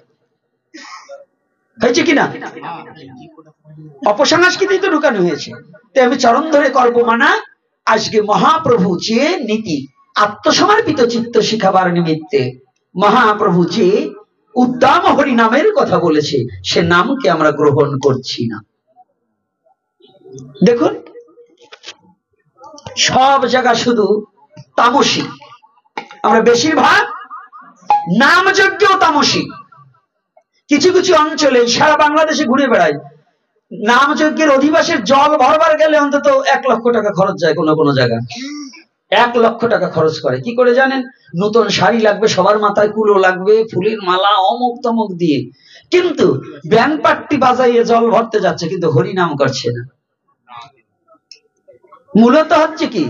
B: হয়েছে কিনা? অপসংস্কৃতি তো ঢুকানো হয়েছে। তাই আমি চরণ ধরে করব মানা, আজকে মহাপ্রভু যে নীতি আত্মসমর্পিত চিত্ত শিখাবার নিমিত্তে মহাপ্রভু যে উদ্দাম হরি নামের কথা বলেছে, সে নামকে আমরা গ্রহণ করছি না। দেখুন সব জায়গা শুধু তামসিক, আমরা বেশিরভাগ নামযজ্ঞেও তামসিক। কিছু কিছু অঞ্চলে সারা বাংলাদেশে ঘুরে বেড়ায়, নামযজ্ঞের অধিবাসের জল ভরবার গেলে অন্তত 1 লক্ষ টাকা খরচ যায়। কোনো কোনো জায়গায় 1 লক্ষ টাকা খরচ করে। কি করে জানেন? নতুন শাড়ি লাগবে, সবার মাথায় কুলো লাগবে, ফুলের মালা, অমুক তমুক দিয়ে। কিন্তু ব্যান্ড পাট্টি বাজাইয়ে জল ভরতে যাচ্ছে, কিন্তু হরিনাম করছে না। মূলত হচ্ছে কি?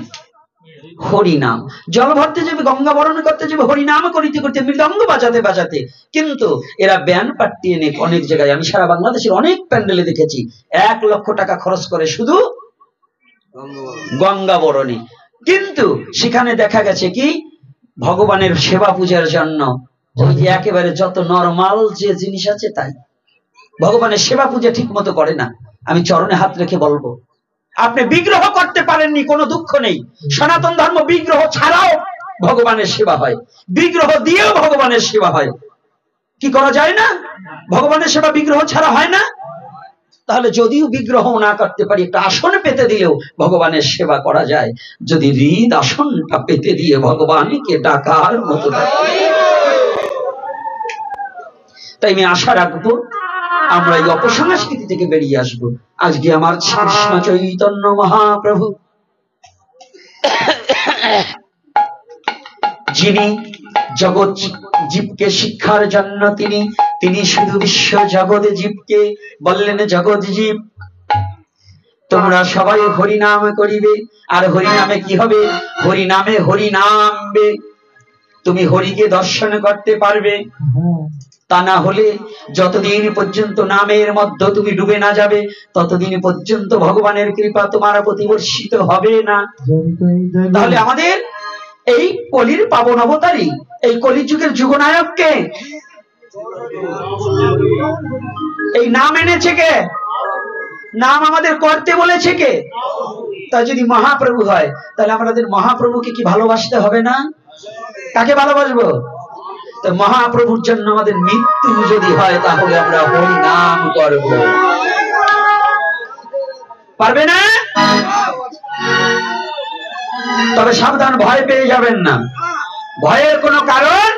B: হরিনাম। জল ভরতে যাবে, গঙ্গা বরণ করতে যাবে, হরিনাম করিতে করিতে, মৃদঙ্গ বাজাতে বাজাতে। কিন্তু এরা ব্যান্ড পাট্টি এনে অনেক জায়গায়, আমি সারা বাংলাদেশের অনেক প্যান্ডেলে দেখেছি, 1 লক্ষ টাকা খরচ করে শুধু গঙ্গা বরণে। কিন্তু সেখানে দেখা গেছে কি, ভগবানের সেবা পূজার জন্য ওই যে একেবারে যত নরমাল যে জিনিস আছে তাই। ভগবানের সেবা পূজা ঠিক মতো করে না। আমি চরণে হাত রেখে বলবো, আপনি বিগ্রহ করতে পারেননি, কোনো দুঃখ নেই। সনাতন ধর্ম বিগ্রহ ছাড়াও ভগবানের সেবা হয়, বিগ্রহ দিয়েও ভগবানের সেবা হয়। কি করা যায় না? ভগবানের সেবা বিগ্রহ ছাড়া হয় না। তাহলে যদিও বিগ্রহ না করতে পারি, একটা আসন পেতে দিলেও ভগবানের সেবা করা যায়, যদি হৃদ আসনটা পেতে দিয়ে ভগবানকে ডাকার মতো। তাই আমি আশা রাখবো আমরা এই অপসংস্কৃতি থেকে বেরিয়ে আসবো। আজকে আমার কৃষ্ণ চৈতন্য মহাপ্রভু, যিনি জগৎ জীবকে শিক্ষার জন্য তিনি শুধু বিশ্ব জগৎ জীবকে বললেন, জগৎ জীব তোমরা সবাই হরিনাম করিবে। আর হরিনামে কি হবে? হরিনামে হরিনামবে। তুমি হরিকে দর্শন করতে পারবে। তা না হলে যতদিন পর্যন্ত নামের মধ্যে তুমি ডুবে না যাবে, ততদিন পর্যন্ত ভগবানের কৃপা তোমার প্রতি বর্ষিত হবে না। তাহলে আমাদের এই কলির পাবন অবতারী, এই কলিযুগের যুগনায়ককে এই নাম এনেছে কে? নাম আমাদের করতে বলেছে কে? তা যদি মহাপ্রভু হয়, তাহলে আমাদের মহাপ্রভুকে কি ভালোবাসতে হবে না? কাকে ভালোবাসবো? তো মহাপ্রভুর জন্য আমাদের মৃত্যু যদি হয়, তাহলে আমরা হরি নাম করব। পারবে না? তবে সাবধান, ভয় পেয়ে যাবেন না। ভয়ের কোনো কারণ